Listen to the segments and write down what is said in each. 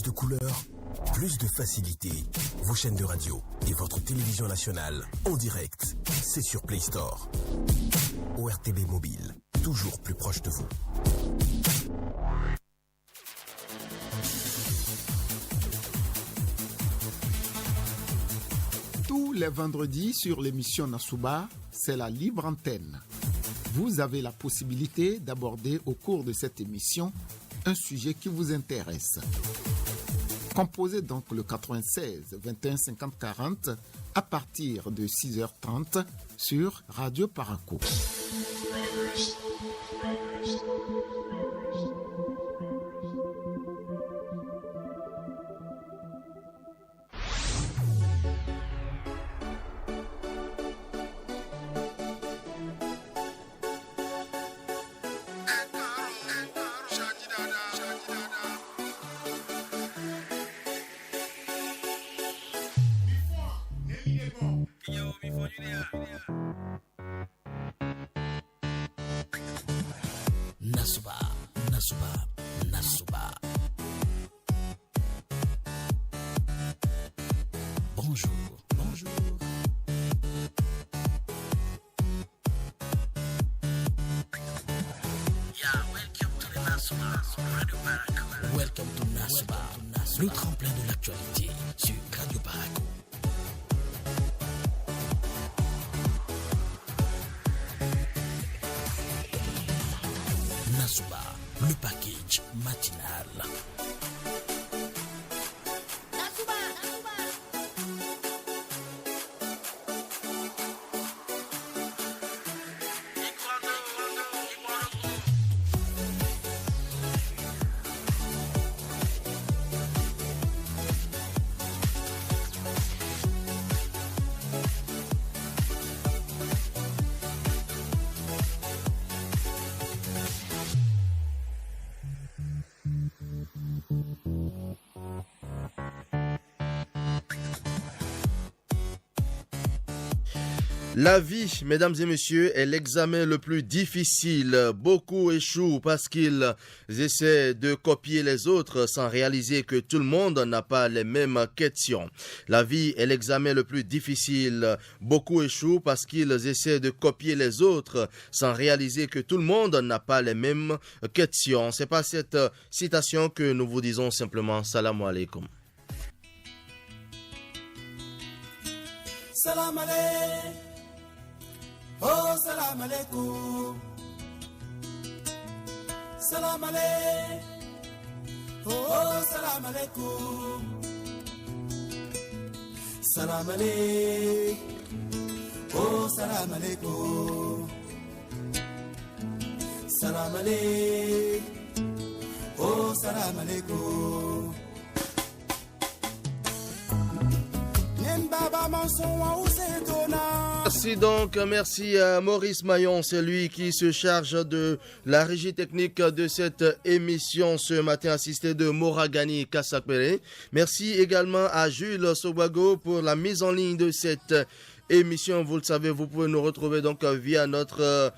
de couleurs, plus de facilité. Vos chaînes de radio et votre télévision nationale en direct, c'est sur Play Store. ORTB Mobile, toujours plus proche de vous. Tous les vendredis sur l'émission Nassouba, c'est la libre antenne. Vous avez la possibilité d'aborder au cours de cette émission un sujet qui vous intéresse. Composez donc le 96 21 50 40 à partir de 6h30 sur Radio Paraco. Nassouba. Bonjour. Welcome to Nassouba, le tremplin de l'actualité sur Radio Paraco. Nassouba, le package matinal. La vie, mesdames et messieurs, est l'examen le plus difficile. Beaucoup échouent parce qu'ils essaient de copier les autres sans réaliser que tout le monde n'a pas les mêmes questions. La vie est l'examen le plus difficile. Beaucoup échouent parce qu'ils essaient de copier les autres sans réaliser que tout le monde n'a pas les mêmes questions. C'est par cette citation que nous vous disons simplement salam alaikum. Salam alaikum. Oh, salam alaikum. Salam alaikum. Oh, salam alaikum. Salam alaikum. Oh, salam alaikum. Salam alaikum. Oh, salam alaikum. Nembaba manson wa usedona. Merci à Maurice Maillon, c'est lui qui se charge de la régie technique de cette émission ce matin, assisté de Moragani Kassakpere. Merci également à Jules Sobago pour la mise en ligne de cette émission. Vous le savez, vous pouvez nous retrouver donc via notre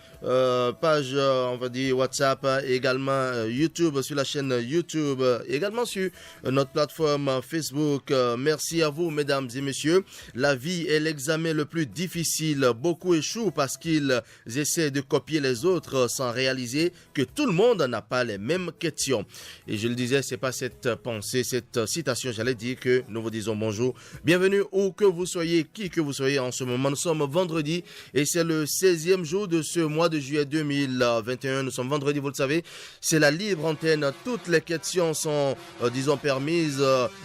page, on va dire WhatsApp, également YouTube, sur la chaîne YouTube, également sur notre plateforme Facebook. Merci à vous, mesdames et messieurs. La vie est l'examen le plus difficile. Beaucoup échouent parce qu'ils essaient de copier les autres sans réaliser que tout le monde n'a pas les mêmes questions. Et je le disais, c'est pas cette pensée, cette citation, j'allais dire que nous vous disons bonjour. Bienvenue où que vous soyez, qui que vous soyez en ce moment. Nous sommes vendredi et c'est le 16e jour de ce mois de juillet 2021. Nous sommes vendredi, vous le savez. C'est la libre antenne. Toutes les questions sont, disons, permises.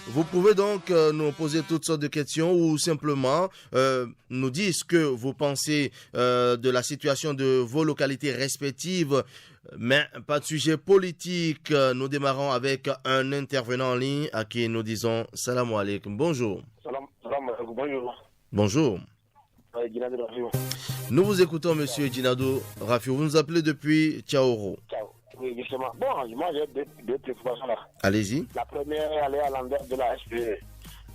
Vous pouvez donc nous poser toutes sortes de questions ou simplement nous dire ce que vous pensez de la situation de vos localités respectives. Mais pas de sujet politique. Nous démarrons avec un intervenant en ligne à qui nous disons salam alaikum. Bonjour. Salam alaikum. Bonjour. Bonjour. Nous vous écoutons, monsieur Djinado Rafiou. Vous nous appelez depuis Tchaoro. Oui, justement. Bon, moi j'ai deux préoccupations là. Allez-y. La première, elle est à l'endroit de la SPE.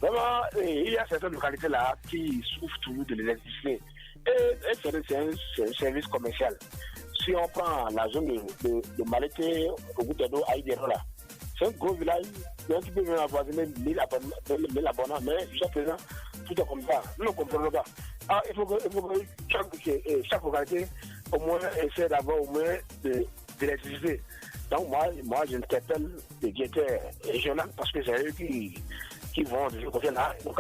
Vraiment, il y a certaines localités là qui souffrent toujours de l'électricité. Et c'est un service commercial. Si on prend la zone de Malété, au bout de l'eau, à Idéro là, c'est un gros village Donc, tu peux même avoir 1000 abonnés, mais jusqu'à présent, tout est comme ça. Nous ne comprenons pas. Ah, il faut que chaque localité, au moins, essaie d'avoir au moins de l'électricité. Donc, moi j'interpelle les directeurs régionaux parce que c'est eux qui vont de ce côté-là. Donc,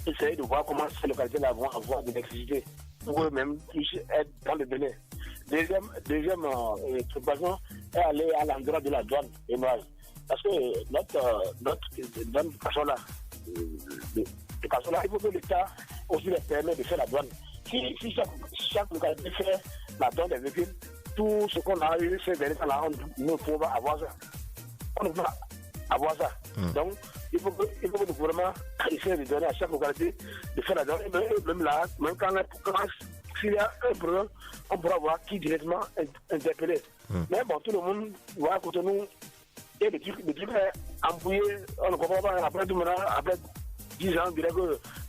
essayer de voir comment ces localités-là vont avoir de l'électricité pour eux-mêmes puissent être dans le délai. Deuxième préoccupation est aller à l'endroit de la douane béninoise. Parce que notre façon-là, il faut que l'État aussi les permet de faire la douane. Si chaque localité fait la douane des véhicules, tout ce qu'on a eu ces derniers temps-là, on ne peut pas avoir ça. On ne peut pas avoir ça. Donc, il faut que le gouvernement essaie de donner à chaque localité de faire la douane. Même là, même quand s'il y a un problème, on pourra voir qui directement interpeller. Mais bon, tout le monde voit à côté de nous. Et le truc est embrouillé, on ne comprend pas. Après tout maintenant, après 10 ans, on dirait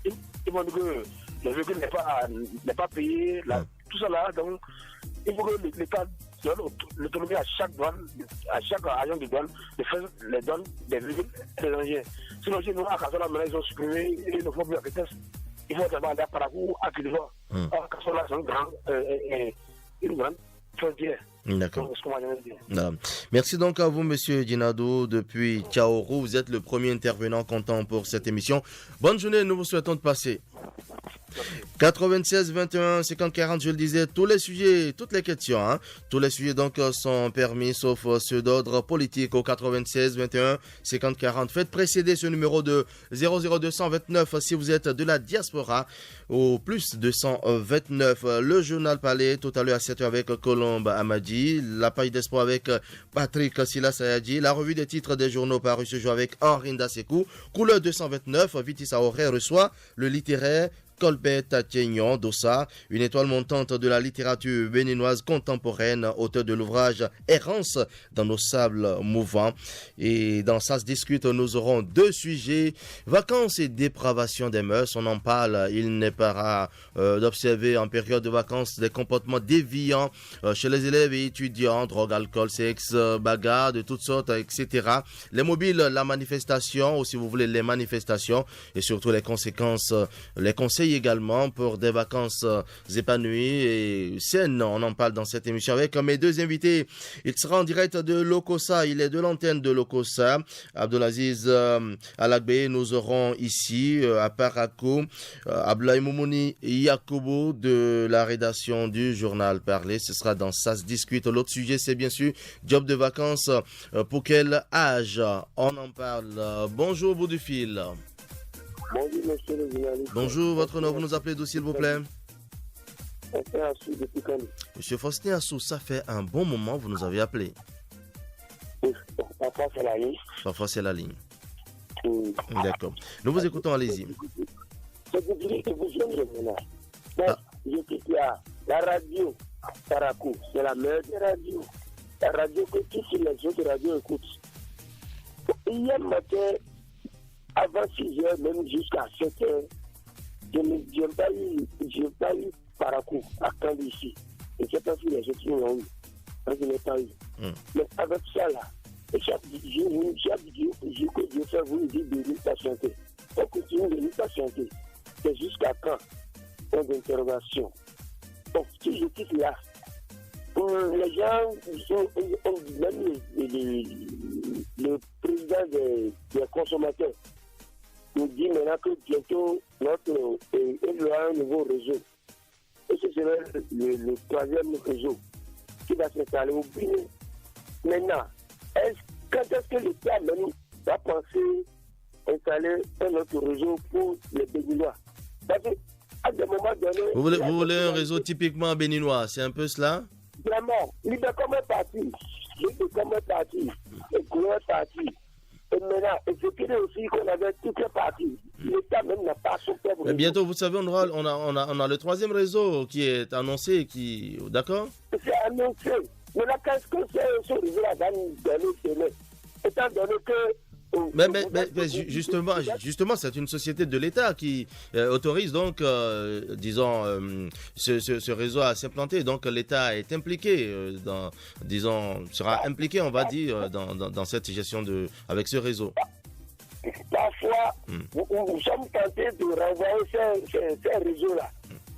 qu'ils vont dire que le véhicule n'est pas payé, tout ça là. Donc, il faut que l'État donne l'autonomie à chaque douane, à chaque agent de douane, de faire les douanes des véhicules étrangers. Sinon, chez nous, à Kassola, maintenant, ils ont supprimé, ils ne font plus la vitesse. Il faut d'abord aller à Parakou, à Kilova. À Kassola, c'est une grande frontière. D'accord. Merci donc à vous, Monsieur Dinado, depuis Tchaourou. Vous êtes le premier intervenant comptant pour cette émission. Bonne journée, nous vous souhaitons de passer. 96 21 50 40, je le disais, tous les sujets, toutes les questions, tous les sujets donc sont permis sauf ceux d'ordre politique au 96 21 50 40. Faites précéder ce numéro de 00229 si vous êtes de la diaspora au plus 229. Le journal Palais tout à l'heure à 7h avec Colombe Amadi, la page des sports avec Patrick Silas Sayadji, la revue des titres des journaux parus ce jour avec Henri Ndasekou, couleur 229, Vitis Aoré reçoit le littéraire Colbert Tatiignon Dossa, une étoile montante de la littérature béninoise contemporaine, auteur de l'ouvrage Errance dans nos sables mouvants. Et dans Ça se discute, nous aurons deux sujets, vacances et dépravation des mœurs. On en parle, il n'est pas rare d'observer en période de vacances des comportements déviants chez les élèves et étudiants, drogue, alcool, sexe, bagarre de toutes sortes, etc. Les mobiles, la manifestation, ou si vous voulez les manifestations, et surtout les conséquences, les conseils également pour des vacances épanouies et saines. On en parle dans cette émission avec mes deux invités. Il sera en direct de Lokossa, il est de l'antenne de Lokossa. Abdelaziz Alagbe, nous aurons ici à Parakou Abdoulaye Moumouni Yakubu de la rédaction du journal Parler. Ce sera dans Ça se discute. L'autre sujet, c'est bien sûr job de vacances. Pour quel âge? On en parle. Bonjour au bout du fil. Bonjour, monsieur le journaliste. Bonjour, votre nom, vous nous appelez d'où, s'il vous plaît? Faustin Assou depuis Kani. Monsieur Faustin Assou, ça fait un bon moment, vous nous avez appelé. Parfois, c'est la ligne. Parfois, c'est la ligne. D'accord. Nous vous écoutons, allez-y. C'est vous dire que vous êtes maintenant. Je dis qu'il y a la radio Parakou, c'est la meilleure des radios. La radio que toutes les autres radios écoutent. Hier matin, avant 6 heures, même jusqu'à 7 heures, je n'ai pas eu Parakou à Kani ici. Je ne sais pas si les autres l'ont eu. Je n'ai pas eu. Mais avec ça là, chaque jour que Dieu fait, vous nous dites de nous patienter. On continue de nous patienter. C'est jusqu'à quand? Point d'interrogation. Donc, si je quitte là, les gens, même le président des consommateurs, nous dit maintenant que bientôt il y aura un nouveau réseau. Et ce sera le troisième réseau qui va s'installer au Bénin. Maintenant, quand est-ce que l'État même va penser installer un autre réseau pour les Béninois? Parce qu'à des moments donnés... Vous voulez un réseau typiquement béninois, c'est un peu cela? Vraiment, il est comme un parti. Il est comme un parti. Un gros parti. Et maintenant, il faut aussi qu'on avait toutes les parties. L'État même n'a pas son peuple. Mais bientôt, vous savez, on a le troisième réseau qui est annoncé, d'accord? C'est annoncé. Maintenant, qu'est-ce que ce réseau-là va nous donner? Étant donné que... Mais justement, c'est une société de l'État qui autorise donc, ce réseau à s'implanter. Donc l'État est impliqué, sera impliqué, on va dire, dans cette gestion avec ce réseau. parfois, nous sommes tentés de renvoyer ces réseaux-là.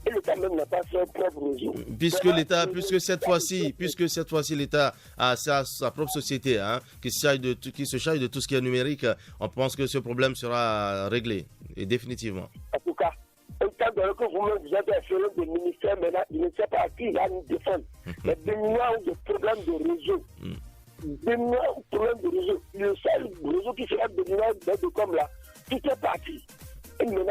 Et l'État même n'a pas son propre réseau. Puisque cette fois-ci, l'État a sa propre société qui se charge de tout ce qui est numérique, on pense que ce problème sera réglé, et définitivement. En tout cas, étant donné que vous-même vous êtes affilié des ministères, maintenant, je ne sais pas à qui il va nous défendre. Les béninois ont des problèmes de réseau. Béninois ont des problèmes de réseau. Le seul réseau qui sera béninois comme là, tout est parti. On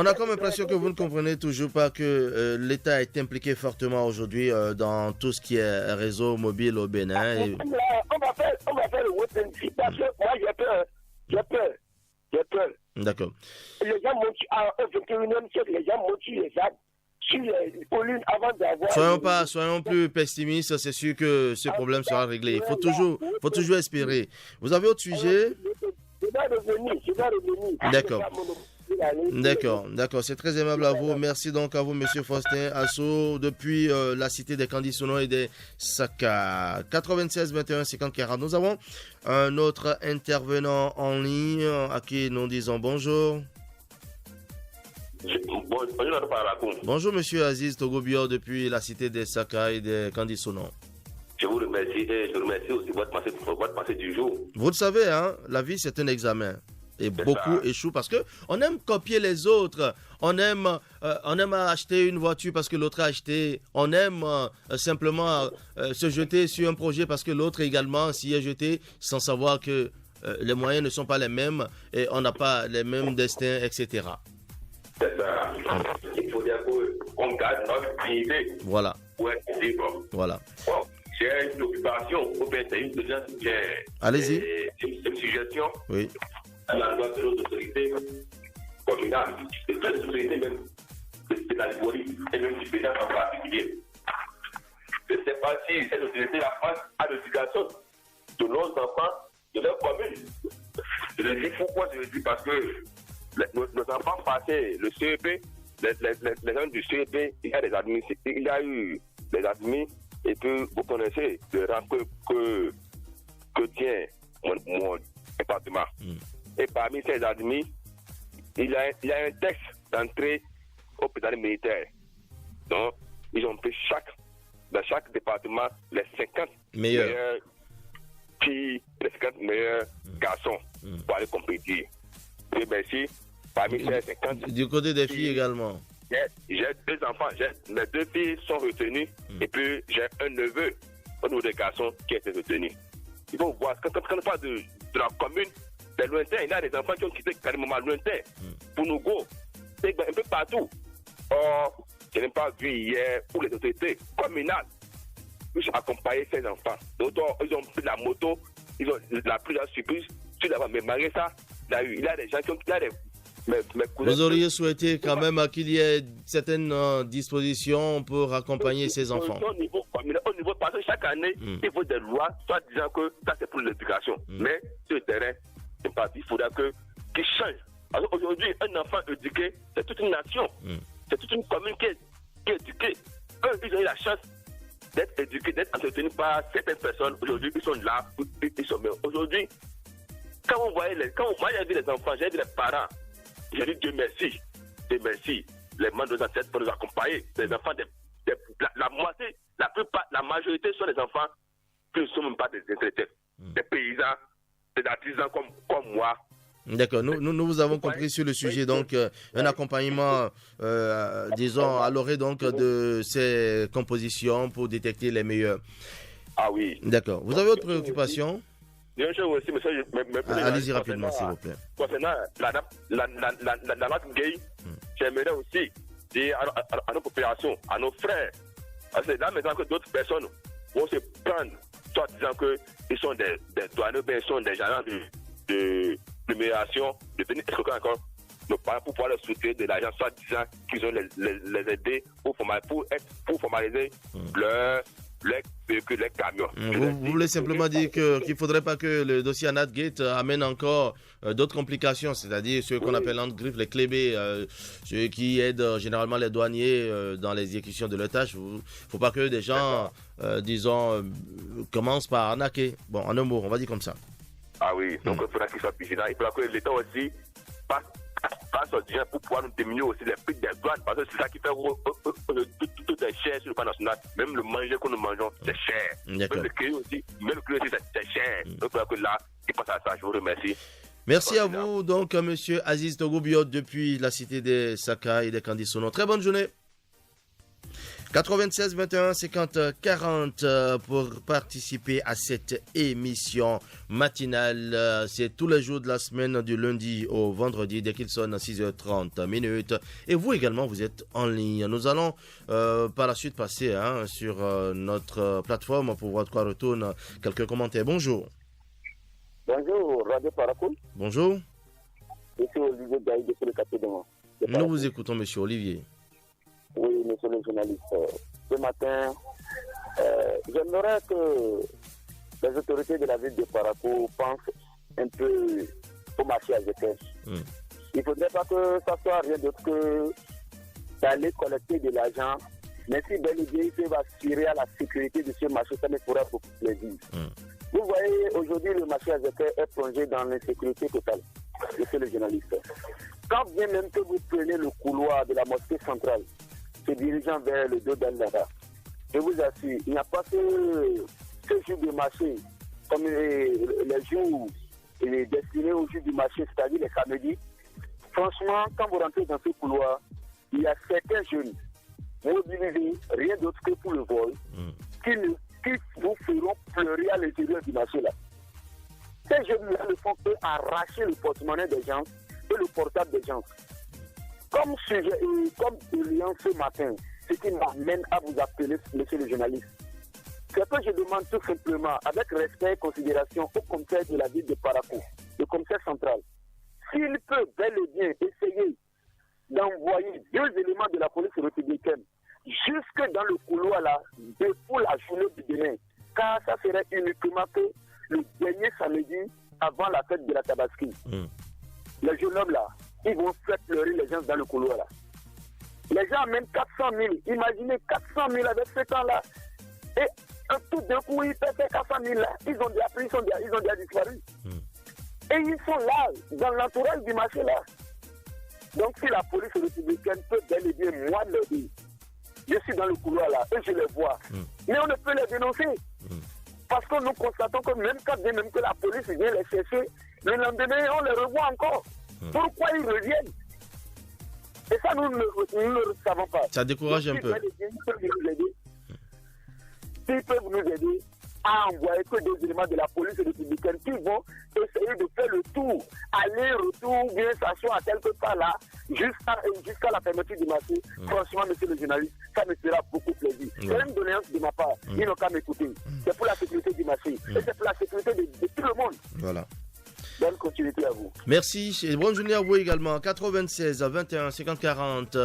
a comme l'impression que vous ne comprenez toujours pas que l'État est impliqué fortement aujourd'hui dans tout ce qui est réseau mobile au Bénin. On va faire le web parce que moi j'ai peur. D'accord. Les gens montent au 21e siècle, les gens montent sur les arbres, sur les collines avant d'avoir... Soyons plus pessimistes, c'est sûr que ce problème sera réglé. Il faut toujours espérer. Vous avez autre sujet? Je vais revenir. D'accord. C'est très aimable à vous. Merci donc à vous, Monsieur Faustin Asso, depuis la cité des Candisono et des Saka. 96 21 50 40. Nous avons un autre intervenant en ligne à qui nous disons bonjour. Bonjour, Monsieur Aziz Togobio, depuis la cité des Saka et des Candisono. Je vous remercie et je remercie aussi votre pensée du jour. Vous le savez, la vie c'est un examen. Et beaucoup échouent parce qu'on aime copier les autres. On aime acheter une voiture parce que l'autre a acheté. On aime simplement se jeter sur un projet parce que l'autre également s'y est jeté sans savoir que les moyens ne sont pas les mêmes et on n'a pas les mêmes destins, etc. C'est ça. Il faut dire qu'on garde notre dignité. Voilà. Pour être libre. Voilà. Bon. J'ai une occupation, ou bien c'est une Allez-y. C'est une suggestion. Oui. À l'endroit de nos autorités communales, de toutes les autorités même, de la Liborie, et même du Bénin en particulier. Je ne sais pas si cette autorité la France a l'éducation de nos enfants, de leur commune. Je le dis pourquoi je le dis parce que nos enfants passaient le CEP, les gens du CEP, il y a eu des admis. Et que vous connaissez le rang que tient mon département. Et parmi ces admis, il y a un texte d'entrée au hôpital militaire. Donc, ils ont pris dans chaque département les 50 meilleurs filles, les 50 meilleurs garçons pour aller compétir. Et merci. Parmi ces 50... Du côté des filles également. J'ai 2 enfants, mes 2 filles sont retenues et puis j'ai un neveu au niveau des garçons qui a été retenu. Il faut voir, quand on parle de la commune, c'est lointain, il y a des enfants qui ont quitté carrément lointain pour nous go, c'est un peu partout. Or, je n'ai pas vu hier où les autorités communales puissent accompagner ces enfants. D'autres, ils ont pris la moto, ils ont la prise à surprise, tu l'as mais malgré ça, il y a des gens qui ont Vous auriez souhaité quand même qu'il y ait certaines dispositions pour accompagner ces enfants. Au niveau parce que chaque année, il faut des lois, soit disant que ça c'est pour l'éducation. Mais sur le terrain, il faudra qu'ils changent. Alors aujourd'hui, un enfant éduqué, c'est toute une nation. C'est toute une commune qui est éduquée. Eux, ils ont eu la chance d'être éduqués, d'être entretenus par certaines personnes. Aujourd'hui, ils sont là, ils sont bien. Aujourd'hui, quand on voyait j'ai vu les enfants, j'ai vu les parents. J'ai dit Dieu merci. Les membres de nos ancêtres pour nous accompagner. Les enfants, la moitié, la majorité sont des enfants qui ne sont même pas des intellectuels, des paysans, des artisans comme moi. D'accord, nous vous avons compris sur le sujet, donc un accompagnement, disons, à l'orée donc de ces compositions pour détecter les meilleurs. Ah oui. D'accord. Vous avez autre préoccupation? Une chose aussi, monsieur, allez-y rapidement, s'il vous plaît. Concernant la nappe gay, j'aimerais aussi dire à nos populations, à nos frères, parce que là maintenant que d'autres personnes vont se prendre, soit disant qu'ils sont des douaniers, ils sont des agents de numération, de venir escroquer encore nos parents pour pouvoir leur soutirer de l'argent, soit disant qu'ils ont les aider pour formaliser leur véhicules, les camions. Vous voulez simplement dire qu'il ne faudrait pas que le dossier Anatgate amène encore d'autres complications, c'est-à-dire ceux qu'on appelle en griffe, les clébés, ceux qui aident généralement les douaniers dans l'exécution de leurs tâches. Il ne faut pas que des gens, disons, commencent par arnaquer. Bon, en un mot, on va dire comme ça. Ah oui, donc il faudra qu'ils soient vigilants. Il faudra que l'État aussi passe son direct pour pouvoir nous diminuer aussi les prix des douanes, parce que c'est ça qui fait tout est cher sur le plan national. Même le manger que nous mangeons, c'est cher. Même le cueillir aussi, c'est cher. Donc il faudra que là, il passe à ça. Je vous remercie. Merci à vous, donc, monsieur Aziz Togobiot, depuis la cité des Sakai et des Candisono. Très bonne journée. 96 21 50 40 pour participer à cette émission matinale. C'est tous les jours de la semaine, du lundi au vendredi, dès qu'il sonne à 6h30 minutes. Et vous également, vous êtes en ligne. Nous allons par la suite passer sur notre plateforme pour voir de quoi retourne quelques commentaires. Bonjour. Bonjour, Radio Paracool. Bonjour. Monsieur Olivier Gaï de le café de moi. Nous vous écoutons, monsieur Olivier. Oui, monsieur le journaliste. Ce matin, j'aimerais que les autorités de la ville de Parakou pensent un peu au marché à Zéter. Il ne faudrait pas que ça soit rien d'autre que d'aller collecter de l'argent. Mais si bel et bien ils peuvent assurer à la sécurité de ce marché, ça me fera beaucoup plaisir. Vous voyez, aujourd'hui, le marché à Zéter est plongé dans l'insécurité totale. Monsieur le journaliste. Quand bien même que vous prenez le couloir de la mosquée centrale, se dirigeant vers le dos d'Al-Dara, je vous assure, il n'y a pas que ce jour de marché, comme les jours destinés au jour du marché, c'est-à-dire les samedis. Franchement, quand vous rentrez dans ce couloir, il y a certains jeunes mobilisés, rien d'autre que pour le vol, qui vous feront pleurer à l'intérieur du marché là. Ces jeunes-là ne font que arracher le porte-monnaie des gens et le portable des gens. Comme lien ce matin, ce qui m'amène à vous appeler, monsieur le journaliste, c'est que je demande tout simplement, avec respect et considération, au commissaire de la ville de Parakou, le commissaire central, s'il peut bel et bien essayer d'envoyer 2 éléments de la police républicaine jusque dans le couloir là, pour la journée du demain, car ça serait uniquement que le dernier samedi avant la fête de la Tabaski. Les jeunes hommes là, ils vont faire pleurer les gens dans le couloir là. Les gens amènent 400 000. Imaginez 400 000 avec ce temps-là. Et tout d'un coup, ils perdent ces 400 000 là. Ils ont déjà disparu. Et ils sont là, dans l'entourage du marché là. Donc si la police républicaine peut bel et bien, moi, le dire, je suis dans le couloir là, et je les vois. Mais on ne peut les dénoncer. Parce que nous constatons que même quand même que la police vient les chercher, le lendemain, on les revoit encore. Pourquoi ils reviennent? Et ça, nous ne le savons pas. Ça décourage un peu. S'ils peuvent nous aider à envoyer que des éléments de la police républicaine qui vont essayer de faire le tour, aller-retour, bien s'asseoir à quelque part là, jusqu'à la fermeture du marché. Franchement, monsieur le journaliste, ça me fera beaucoup plaisir. C'est une doléance de ma part. Ils n'ont qu'à m'écouter. C'est pour la sécurité du marché. Et c'est pour la sécurité de tout le monde. Voilà. Bonne continuité à vous. Merci et bonne journée à vous également. 96 21 50 40,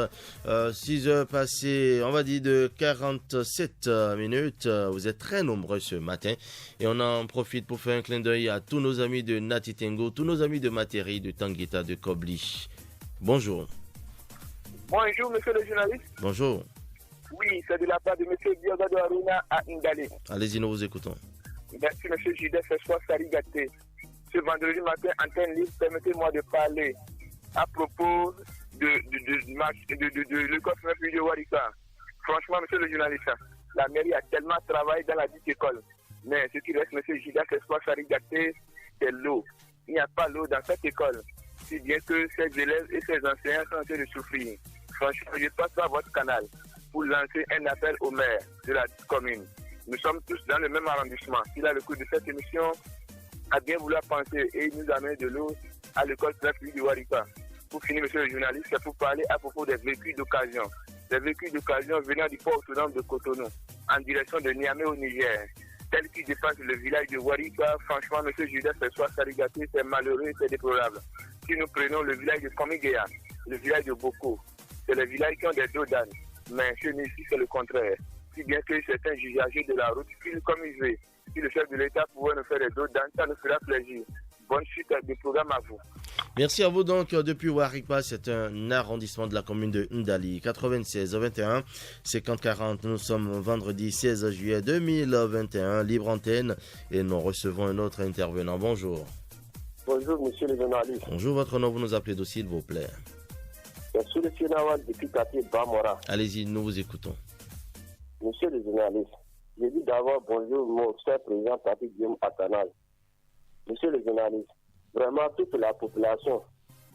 6 heures passées, on va dire de 47 minutes. Vous êtes très nombreux ce matin et on en profite pour faire un clin d'œil à tous nos amis de Natitengo, tous nos amis de Materi, de Tanguita, de Kobli. Bonjour. Bonjour, monsieur le journaliste. Bonjour. Oui, c'est de la part de monsieur Diogado Aruna à Ndale. Allez-y, nous vous écoutons. Merci, monsieur Judas, ce soir, Sarigaté. Ce vendredi matin, antenne libre, permettez-moi de parler à propos de l'école de Warika. Franchement, monsieur le journaliste, la mairie a tellement travaillé dans la dite école. Mais ce qui reste, monsieur Judas, ce soir, Sarigaté, c'est l'eau. Il n'y a pas l'eau dans cette école. Si bien que ces élèves et ces enseignants sont en train de souffrir. Franchement, je passe à votre canal pour lancer un appel au maire de la commune. Nous sommes tous dans le même arrondissement. Il a le coup de cette émission à bien vouloir penser et nous amener de l'eau à l'école publique de Warika. Pour finir, monsieur le journaliste, c'est pour parler à propos des véhicules d'occasion. Des véhicules d'occasion venant du port autonome de Cotonou en direction de Niamey au Niger. Tel qui dépasse le village de Warika, franchement, monsieur Judas, ce soir, Sarigaté, c'est malheureux et c'est déplorable. Si nous prenons le village de Komigea, le village de Boko, c'est les villages qui ont des dos d'âne. Mais chez nous ici, c'est le contraire. Si bien que certains usagers de la route, comme ils veulent, si le chef de l'État pouvait nous faire des dos d'âne, ça nous fera plaisir. Bonne suite du programme à vous. Merci à vous donc depuis Warikpa, c'est un arrondissement de la commune de Ndali. 96 21 50 40, nous sommes vendredi 16 juillet 2021, libre antenne et nous recevons un autre intervenant. Bonjour. Bonjour, monsieur le journaliste. Bonjour, votre nom, vous nous appelez d'où, s'il vous plaît? Monsieur le Sénawal depuis quartier Bamora. Allez-y, nous vous écoutons. Monsieur le journaliste, je dis d'abord bonjour, mon cher président Patrick Guillaume Atanal. Monsieur le journaliste, vraiment toute la population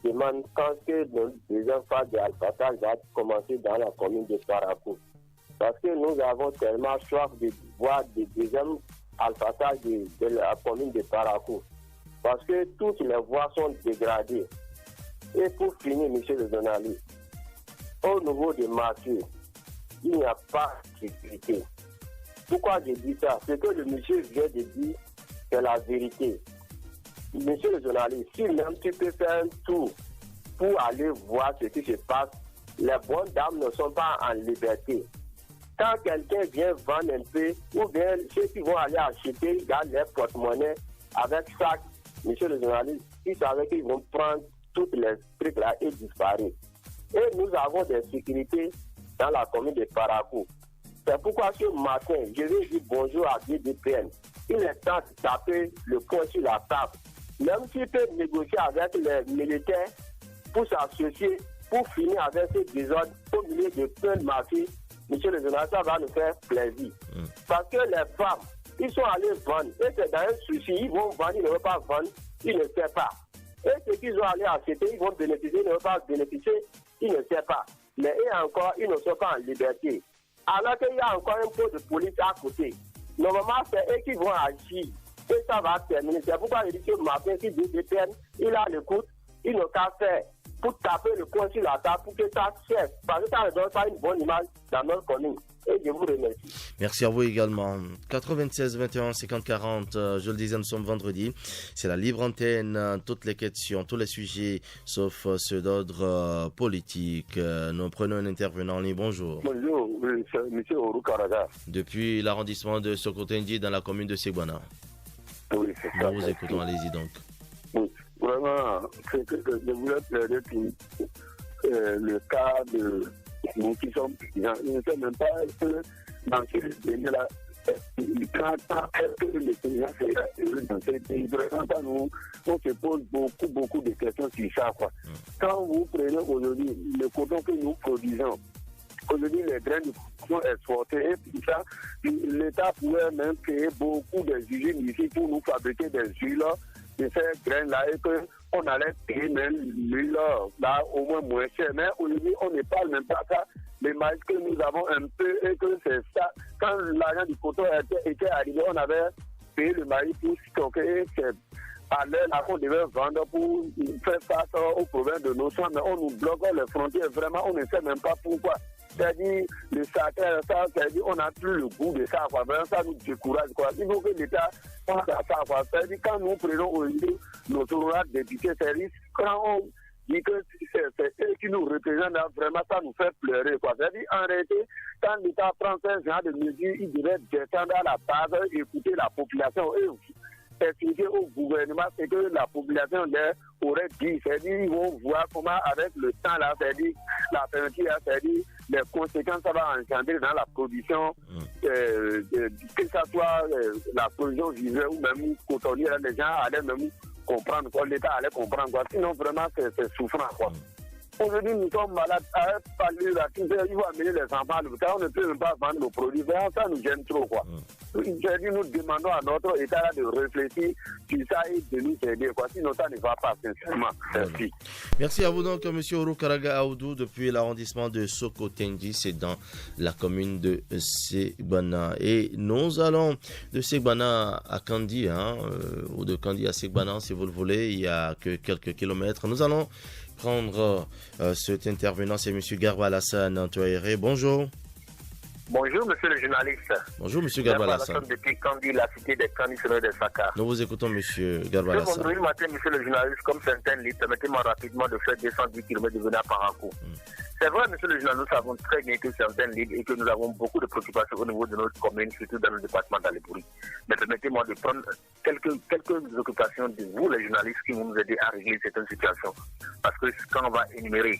demande quand que le deuxième phase de Al-Fatah va commencer dans la commune de Parakou. Parce que nous avons tellement soif de voir des deuxièmes Al-Fatah de la commune de Parakou. Parce que toutes les voies sont dégradées. Et pour finir, monsieur le journaliste, au niveau des marchés, il n'y a pas de sécurité. Pourquoi je dis ça? C'est que le monsieur vient de dire c'est la vérité. Monsieur le journaliste, si même tu peux faire un tour pour aller voir ce qui se passe, les bonnes dames ne sont pas en liberté. Quand quelqu'un vient vendre un peu, ou bien ceux qui vont aller acheter, ils gardent leur porte-monnaie avec ça. Monsieur le journaliste, ils savaient qu'ils vont prendre toutes les trucs là et disparaître. Et nous avons des sécurités dans la commune de Parakou. C'est pourquoi ce matin, je vais dire bonjour à DDPN. Il est temps de taper le poing sur la table. Même s'il peut négocier avec les militaires pour s'associer, pour finir avec ces désordres au milieu de plein de mafies, monsieur le journaliste, ça va nous faire plaisir. Parce que les femmes, ils sont allés vendre. Et c'est dans un souci, ils vont vendre, ils ne vont pas vendre, ils ne savent pas. Et ceux qui ont allé acheter, ils vont bénéficier, ils ne vont pas bénéficier, ils ne savent pas. Mais et encore, ils ne sont pas en liberté. Alors qu'il y a encore un peu de police à côté. Normalement, c'est eux qui vont agir. Et ça va terminer. C'est pourquoi je dis que Martin, qui dit DPN, il a l'écoute, il n'a qu'à faire pour taper le poing sur la table pour que ça cesse. Parce que ça ne donne pas une bonne image dans notre commune. Et je vous remercie. Merci à vous également. 96 21 50 40, je le disais, nous sommes vendredi. C'est la libre antenne, toutes les questions, tous les sujets, sauf ceux d'ordre politique. Nous prenons un intervenant en ligne. Bonjour. Bonjour, monsieur Oru Karaga. Depuis l'arrondissement de Sokotendi dans la commune de Segwana. Oui, c'est ça. Nous vous écoutons, allez-y donc. Oui, vraiment, c'est que je voulais plaider pour le cas de nous qui sommes présidents. Je ne sais même pas que dans ce pays-là, quand est-ce que le président est dans ce pays, vraiment, nous, on se pose beaucoup de questions sur ça, quoi. Quand vous prenez aujourd'hui le coton que nous produisons, aujourd'hui, les graines sont exportées et tout ça, l'État pourrait même créer beaucoup d'usines ici pour nous fabriquer des huiles de ces graines-là et qu'on allait payer même l'huile là au moins cher. Mais aujourd'hui, on ne parle même pas ça. Les maïs que nous avons un peu et que c'est ça. Quand l'argent du coton était arrivé, on avait payé le maïs pour stocker. C'est à l'heure là qu'on devait vendre pour faire face aux problèmes de nos champs. Mais on nous bloque les frontières. Vraiment, on ne sait même pas pourquoi. C'est-à-dire, le sacre, ça, c'est-à-dire, on n'a plus le goût de ça, quoi. Vraiment, ça nous décourage, quoi. Il faut que l'État pense à ça, quoi. C'est-à-dire, quand nous prenons aujourd'hui nos honorables députés, c'est-à-dire, quand on dit que c'est eux qui nous représentent, là, vraiment, ça nous fait pleurer, quoi. C'est-à-dire, en réalité, quand l'État prend ce genre de mesures, il devrait descendre à la base, écouter la population et expliquer au gouvernement ce que la population aurait dit. C'est-à-dire, ils vont voir comment, avec le temps, là, c'est-à-dire, la penalty, c'est-à-dire, les conséquences ça va engendrer dans la production, que ça soit la production visuelle ou même cotonnière, les gens allaient même comprendre, quoi, l'État allait comprendre, quoi. Sinon, vraiment, c'est souffrant, quoi. Aujourd'hui, nous sommes malades. Il faut amener les enfants à l'hôpital. On ne peut même pas vendre nos produits. Ça nous gêne trop, quoi. Nous demandons à notre État de réfléchir sur ça et de nous aider, quoi. Sinon, ça ne va pas, sincèrement. Merci. Merci à vous donc, M. Oru Karaga Aoudou, depuis l'arrondissement de Sokotendi, c'est dans la commune de Segbana. Et nous allons de Segbana à Kandi, ou de Kandi à Segbana, si vous le voulez, il y a que quelques kilomètres. Nous allons prendre cet intervenant, c'est M. Garba Alassane Touaéré. Bonjour. Bonjour, monsieur le journaliste. Bonjour, M. Garba Alassane. Depuis Kandi, la cité des Kandi, selon des Saka. Nous vous écoutons, M. Garba Alassane. Aujourd'hui matin, monsieur le journaliste, comme certaines listes, permettez-moi rapidement de faire 210 km de venir à Parakou. C'est vrai, monsieur le journaliste, nous savons très bien que certaines lignes et que nous avons beaucoup de préoccupations au niveau de notre commune, surtout dans le département d'Alépourie. Mais permettez-moi de prendre quelques occupations de vous, les journalistes, qui vont nous aider à régler certaines situations. Parce que quand on va énumérer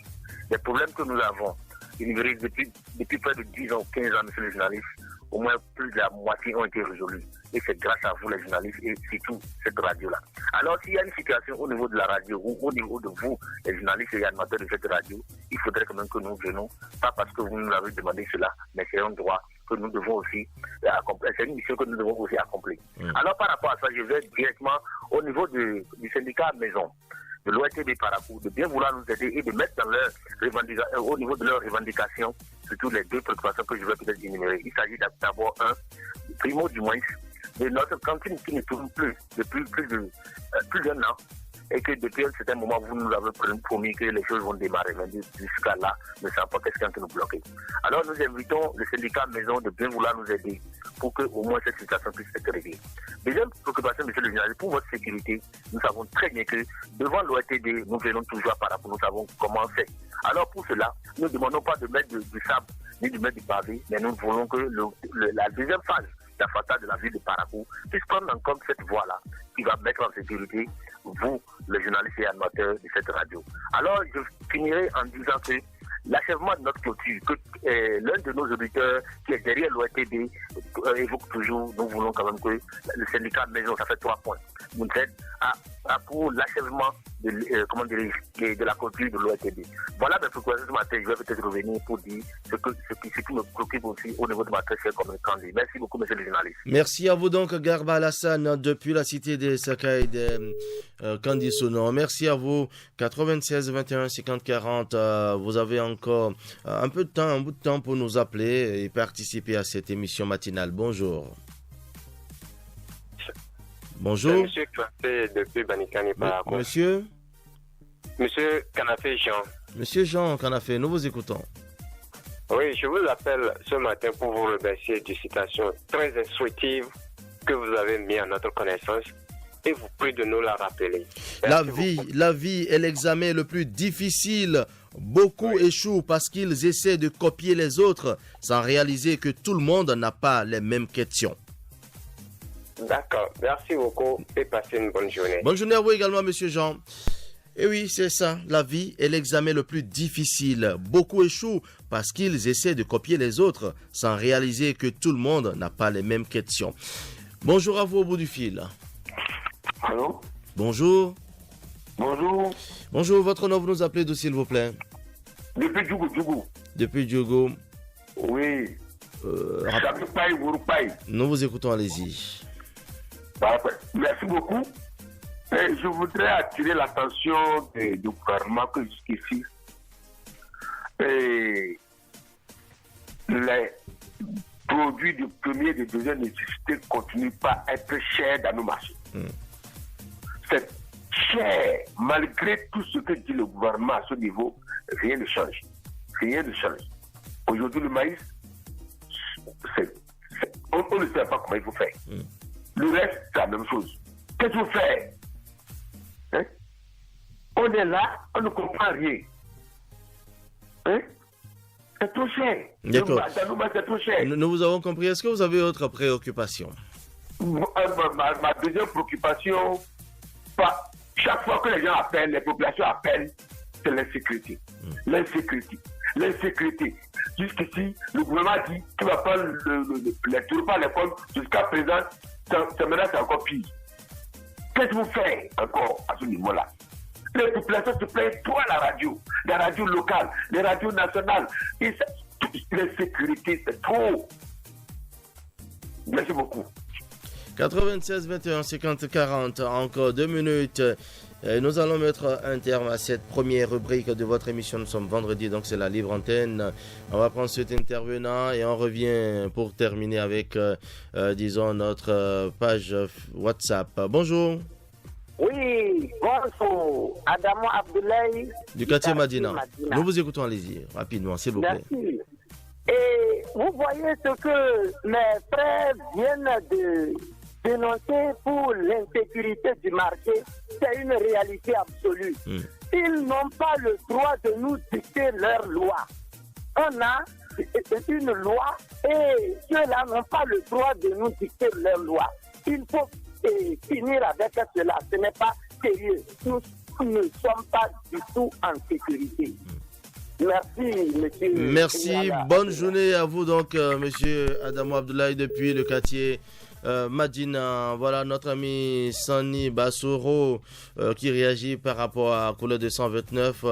les problèmes que nous avons, énumérés depuis près de 10 ans, 15 ans, monsieur le journaliste, au moins plus de la moitié ont été résolus. Et c'est grâce à vous, les journalistes, et surtout cette radio-là. Alors, s'il y a une situation au niveau de la radio ou au niveau de vous, les journalistes et animateurs de cette radio, il faudrait quand même que nous venons, pas parce que vous nous avez demandé cela, mais c'est un droit que nous devons aussi accomplir. C'est une mission que nous devons aussi accomplir. Alors, par rapport à ça, je vais directement au niveau du syndicat Maison, de l'ORTB Parakou, de bien vouloir nous aider et de mettre dans leur au niveau de leurs revendications, surtout les deux préoccupations que je vais peut-être énumérer. Il s'agit d'abord primo du moins, de notre cantine qui ne tourne plus depuis plus d'un an, et que depuis un certain moment, vous nous avez promis que les choses vont démarrer. Mais jusqu'à là, nous ne savons pas qu'est-ce qui est en train de nous bloquer. Alors nous invitons le syndicat Maison de bien vouloir nous aider pour que au moins cette situation puisse être réglée. Deuxième préoccupation, monsieur le journaliste, pour votre sécurité, nous savons très bien que devant l'ORTB, nous venons toujours par rapport, nous savons comment c'est. Alors pour cela, nous ne demandons pas de mettre du sable ni de mettre du pavé, mais nous voulons que la deuxième phase, la façade de la ville de Parakou, puisse prendre en compte cette voie-là qui va mettre en sécurité vous, les journalistes et animateurs de cette radio. Alors, je finirai en disant que l'achèvement de notre clôture, que l'un de nos auditeurs qui est derrière l'ORTB évoque toujours, nous voulons quand même que le syndicat Maison, ça fait 3 points, nous aide pour l'achèvement de la clôture de l'ORTB. Voilà mes préoccupations ce matin. Je vais peut-être revenir pour dire ce qui me préoccupe aussi au niveau de ma très chère communicante. Merci beaucoup, monsieur le journaliste. Merci à vous donc, Garba Alassane, depuis la cité des Sakai de Candisono. Merci à vous. 96 21 50 40. Vous avez encore un bout de temps pour nous appeler et participer à cette émission matinale. Bonjour. Bonjour. C'est Monsieur Kanafé depuis Banikani Parakou. Monsieur Kanafé Jean. Monsieur Jean Kanafé, nous vous écoutons. Oui, je vous appelle ce matin pour vous remercier d'une citation très instructive que vous avez mis à notre connaissance et vous prie de nous la rappeler. La vie est l'examen le plus difficile. Beaucoup échouent parce qu'ils essaient de copier les autres sans réaliser que tout le monde n'a pas les mêmes questions. D'accord, merci beaucoup et passez une bonne journée. Bonne journée à vous également, monsieur Jean. Et oui, c'est ça, la vie est l'examen le plus difficile. Beaucoup échouent parce qu'ils essaient de copier les autres sans réaliser que tout le monde n'a pas les mêmes questions. Bonjour à vous au bout du fil. Allô? Bonjour. Bonjour. Bonjour, votre nom, vous nous appelez d'où, s'il vous plaît? Depuis Djougou. Depuis Djougou. Oui. Nous vous écoutons, allez-y. Merci beaucoup. Et je voudrais attirer l'attention du gouvernement que jusqu'ici, les produits de première et de deuxième nécessité ne continuent pas à être chers dans nos marchés. C'est cher, malgré tout ce que dit le gouvernement à ce niveau, rien ne change. Rien ne change. Aujourd'hui, le maïs, on ne sait pas comment il faut faire. Le reste, c'est la même chose. Qu'est-ce qu'il faut faire? On est là, on ne comprend rien. C'est trop cher. D'accord. C'est trop cher. Nous vous avons compris. Est-ce que vous avez autre préoccupation? Ma deuxième préoccupation, chaque fois que les gens appellent, les populations appellent, c'est l'insécurité. L'insécurité. Jusqu'ici, le gouvernement dit qu'il va prendre les tours par les pommes. Jusqu'à présent, maintenant c'est encore pire. Qu'est-ce que vous faites encore à ce niveau-là? Les populations se plaignent trop à la radio locale, les radios nationales. L'insécurité, c'est trop. Merci beaucoup. 96 21 50 40, encore 2 minutes. Nous allons mettre un terme à cette première rubrique de votre émission. Nous sommes vendredi, donc c'est la libre antenne. On va prendre cet intervenant et on revient pour terminer avec, disons, notre page WhatsApp. Bonjour. Oui, bonjour. Adamo Abdoulaye. Du quartier Madina. Nous vous écoutons, allez-y, rapidement, s'il vous plaît. Merci. Et vous voyez ce que mes frères viennent de dénoncer pour l'insécurité du marché, c'est une réalité absolue. Ils n'ont pas le droit de nous dicter leur loi. On a une loi et ceux-là n'ont pas le droit de nous dicter leur loi. Il faut finir avec cela. Ce n'est pas sérieux. Nous ne sommes pas du tout en sécurité. Merci, monsieur. Merci, bonne journée à vous donc, monsieur Adamo Abdoulaye depuis le quartier Madina. Voilà notre ami Sani Bassoro qui réagit par rapport à Couleur 229.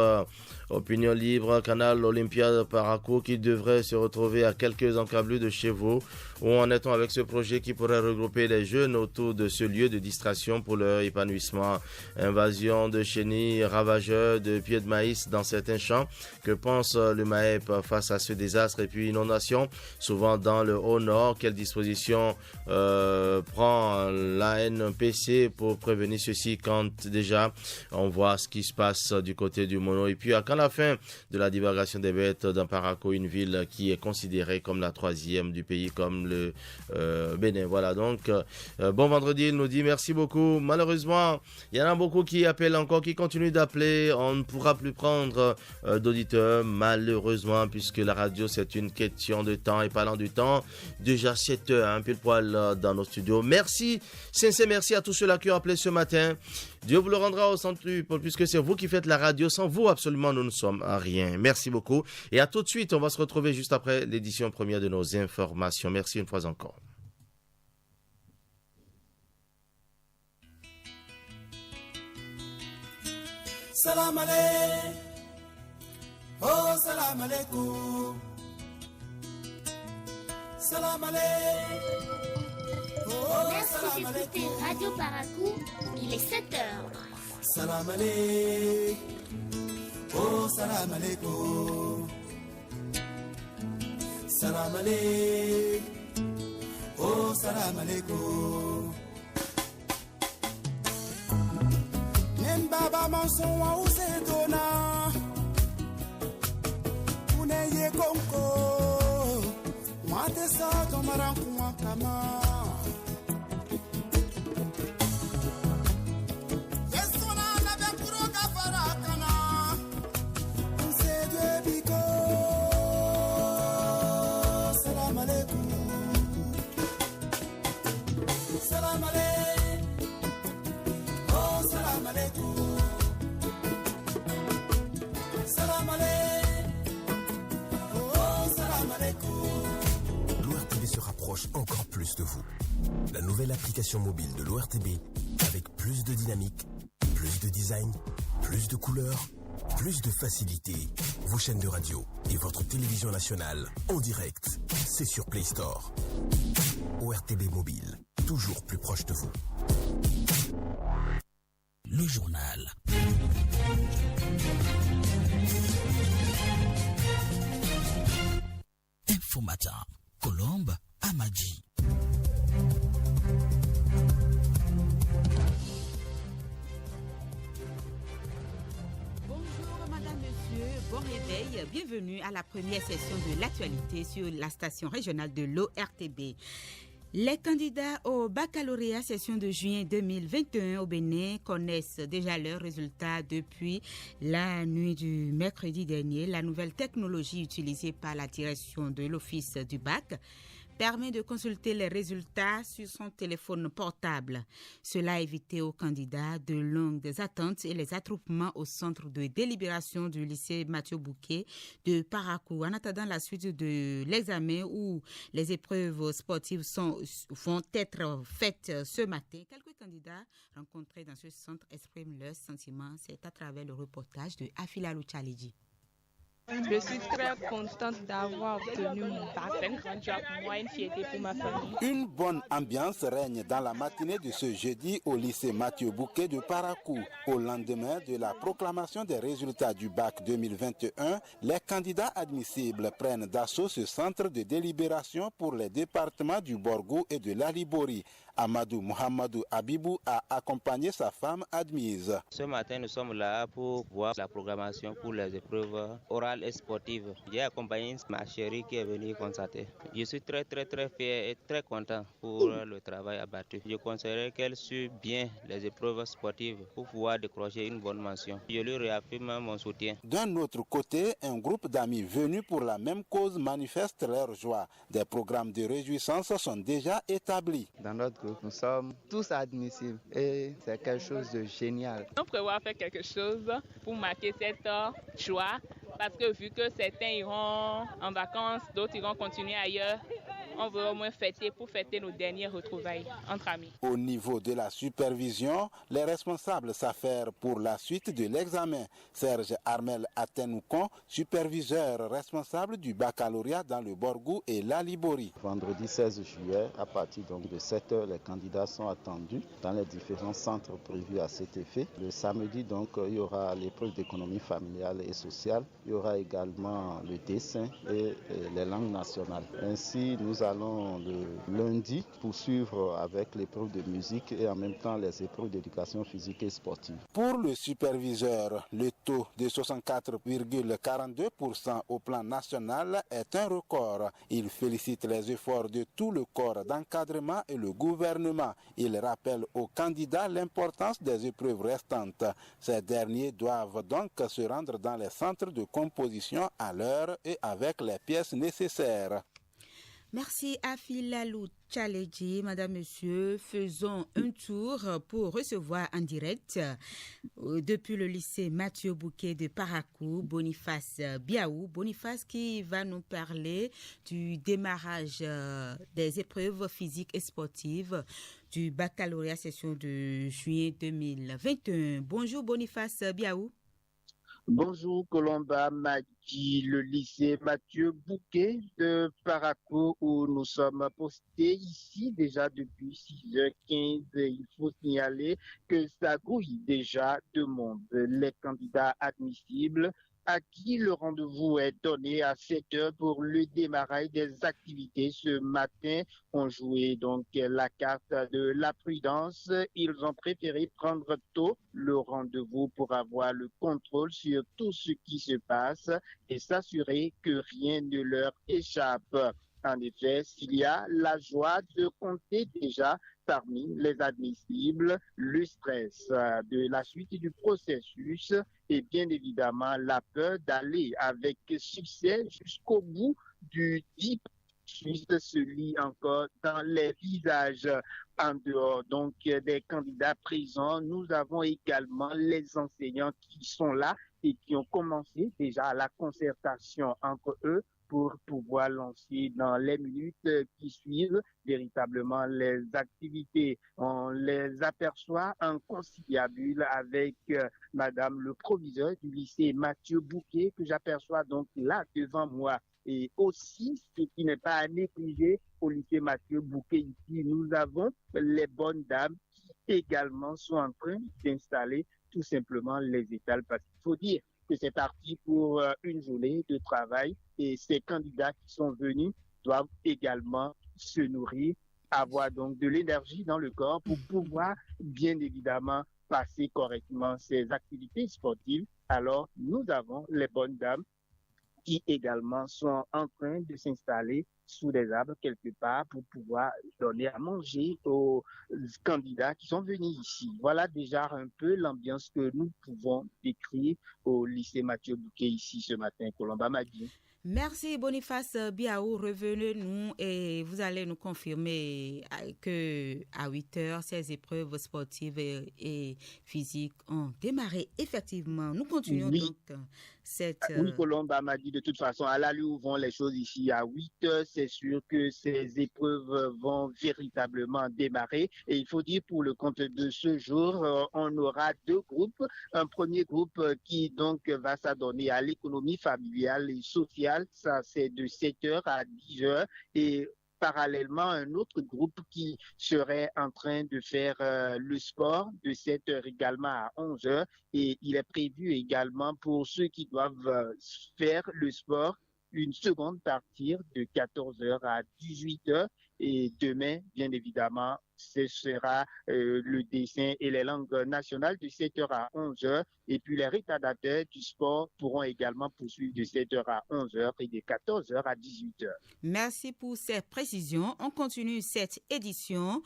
Opinion libre, canal Olympiade Paraco qui devrait se retrouver à quelques encablures de chez vous. Où en est-on avec ce projet qui pourrait regrouper les jeunes autour de ce lieu de distraction pour leur épanouissement? Invasion de chenilles, ravageurs de pieds de maïs dans certains champs. Que pense le MAEP face à ce désastre et puis inondation, souvent dans le Haut-Nord? Quelles dispositions prend l'ANPC pour prévenir ceci quand déjà on voit ce qui se passe du côté du Mono? Et puis quand la fin de la divagation des bêtes dans Paraco, une ville qui est considérée comme la 3e du pays, comme le Bénin. Voilà, donc bon vendredi, il nous dit merci beaucoup. Malheureusement, il y en a beaucoup qui appellent encore, qui continuent d'appeler. On ne pourra plus prendre d'auditeurs, malheureusement, puisque la radio, c'est une question de temps. Et parlant du temps, déjà 7 heures, un pile poil dans nos studios. Merci, sincère merci à tous ceux-là qui ont appelé ce matin. Dieu vous le rendra au centuple, puisque c'est vous qui faites la radio. Sans vous, absolument, nous ne sommes à rien. Merci beaucoup. Et à tout de suite, on va se retrouver juste après l'édition première de nos informations. Merci une fois encore. Salam alaikum. Oh, salam alaikum. Salam alaikum. Merci d'écouter Radio Parakou, il est 7h. Salam alaikum. Oh, salam alaikum. Salam alaikum. Oh, salam alaikum. Baba manson wa usedona Uneye konko Mwate sa tomaranku wakama Yesona na bekuro gafarakana Unsedwe biko Salam alaikum. Salam alaikum. Oh, salam alaikum. Salam alaikum. Oh, salam alaikum. L'ORTB se rapproche encore plus de vous. La nouvelle application mobile de l'ORTB avec plus de dynamique, plus de design, plus de couleurs, plus de facilité. Vos chaînes de radio et votre télévision nationale en direct, c'est sur Play Store. ORTB Mobile, toujours plus proche de vous. Le journal. Info Matin, Colombe, Amadji. Bon réveil, bienvenue à la première session de l'actualité sur la station régionale de l'ORTB. Les candidats au baccalauréat session de juin 2021 au Bénin connaissent déjà leurs résultats depuis la nuit du mercredi dernier. La nouvelle technologie utilisée par la direction de l'office du bac permet de consulter les résultats sur son téléphone portable. Cela a évité aux candidats de longues attentes et les attroupements au centre de délibération du lycée Mathieu Bouquet de Parakou. En attendant la suite de l'examen où les épreuves sportives vont être faites ce matin, quelques candidats rencontrés dans ce centre expriment leurs sentiments. C'est à travers le reportage de Afila Luchaliji. Je suis très contente d'avoir obtenu mon bac. C'est un grand job pour moi, une fierté pour ma famille. Une bonne ambiance règne dans la matinée de ce jeudi au lycée Mathieu Bouquet de Parakou. Au lendemain de la proclamation des résultats du bac 2021, les candidats admissibles prennent d'assaut ce centre de délibération pour les départements du Borgou et de l'Alibori. Amadou Mohamedou Abibou a accompagné sa femme admise. Ce matin, nous sommes là pour voir la programmation pour les épreuves orales et sportives. J'ai accompagné ma chérie qui est venue constater. Je suis très fier et très content pour le travail abattu. Je conseillerais qu'elle suive bien les épreuves sportives pour pouvoir décrocher une bonne mention. Je lui réaffirme mon soutien. D'un autre côté, un groupe d'amis venus pour la même cause manifeste leur joie. Des programmes de réjouissance sont déjà établis. Dans notre groupe, nous sommes tous admissibles et c'est quelque chose de génial. On prévoit faire quelque chose pour marquer cette joie Parce que vu que certains iront en vacances, d'autres iront continuer ailleurs, on veut au moins fêter pour fêter nos dernières retrouvailles entre amis. Au niveau de la supervision, les responsables s'affairent pour la suite de l'examen. Serge Armel Atenoukon, superviseur responsable du baccalauréat dans le Borgou et l'Alibori. Vendredi 16 juillet, à partir donc de 7h, les candidats sont attendus dans les différents centres prévus à cet effet. Le samedi, donc, il y aura l'épreuve d'économie familiale et sociale. Il y aura également le dessin et les langues nationales. Ainsi, nous allons le lundi poursuivre avec l'épreuve de musique et en même temps les épreuves d'éducation physique et sportive. Pour le superviseur, le taux de 64,42% au plan national est un record. Il félicite les efforts de tout le corps d'encadrement et le gouvernement. Il rappelle aux candidats l'importance des épreuves restantes. Ces derniers doivent donc se rendre dans les centres de composition à l'heure et avec les pièces nécessaires. Merci à Philalou Tchaledji. Madame, Monsieur, faisons un tour pour recevoir en direct depuis le lycée Mathieu Bouquet de Parakou, Boniface Biaou. Boniface qui va nous parler du démarrage des épreuves physiques et sportives du baccalauréat session de juillet 2021. Bonjour Boniface Biaou. Bonjour Colomba Madi, le lycée Mathieu Bouquet de Parakou où nous sommes postés ici déjà depuis 6h15. Il faut signaler que ça grouille déjà de monde. Les candidats admissibles à qui le rendez-vous est donné à 7h pour le démarrage des activités ce matin ont joué donc la carte de la prudence. Ils ont préféré prendre tôt le rendez-vous pour avoir le contrôle sur tout ce qui se passe et s'assurer que rien ne leur échappe. En effet, s'il y a la joie de compter déjà parmi les admissibles, le stress de la suite du processus et bien évidemment la peur d'aller avec succès jusqu'au bout du dit se lit encore dans les visages. En dehors donc des candidats présents, nous avons également les enseignants qui sont là et qui ont commencé déjà la concertation entre eux pour pouvoir lancer dans les minutes qui suivent véritablement les activités. On les aperçoit en conciliabule avec Madame le proviseur du lycée Mathieu Bouquet que j'aperçois donc là devant moi. Et aussi, ce qui n'est pas à négliger au lycée Mathieu Bouquet ici, nous avons les bonnes dames qui également sont en train d'installer tout simplement les étals parce qu'il faut dire que c'est parti pour une journée de travail et ces candidats qui sont venus doivent également se nourrir, avoir donc de l'énergie dans le corps pour pouvoir bien évidemment passer correctement ces activités sportives. Alors, nous avons les bonnes dames qui également sont en train de s'installer sous des arbres quelque part pour pouvoir donner à manger aux candidats qui sont venus ici. Voilà déjà un peu l'ambiance que nous pouvons décrire au lycée Mathieu Bouquet ici ce matin. Colomba Madi. Merci Boniface Biaou, revenez-nous et vous allez nous confirmer que à 8h, ces épreuves sportives et physiques ont démarré effectivement. Nous continuons oui. Donc cette... Oui, Colomba m'a dit de toute façon, à l'allure où vont les choses ici à 8h, c'est sûr que ces épreuves vont véritablement démarrer. Et il faut dire pour le compte de ce jour, on aura deux groupes. Un premier groupe qui donc va s'adonner à l'économie familiale et sociale. Ça, c'est de 7h à 10h. Et parallèlement, un autre groupe qui serait en train de faire le sport de 7h également à 11h. Et il est prévu également pour ceux qui doivent faire le sport, une seconde partie de 14h à 18h. Et demain, bien évidemment, ce sera le dessin et les langues nationales de 7h à 11h. Et puis les retardateurs du sport pourront également poursuivre de 7h à 11h et de 14h à 18h. Merci pour ces précisions. On continue cette édition.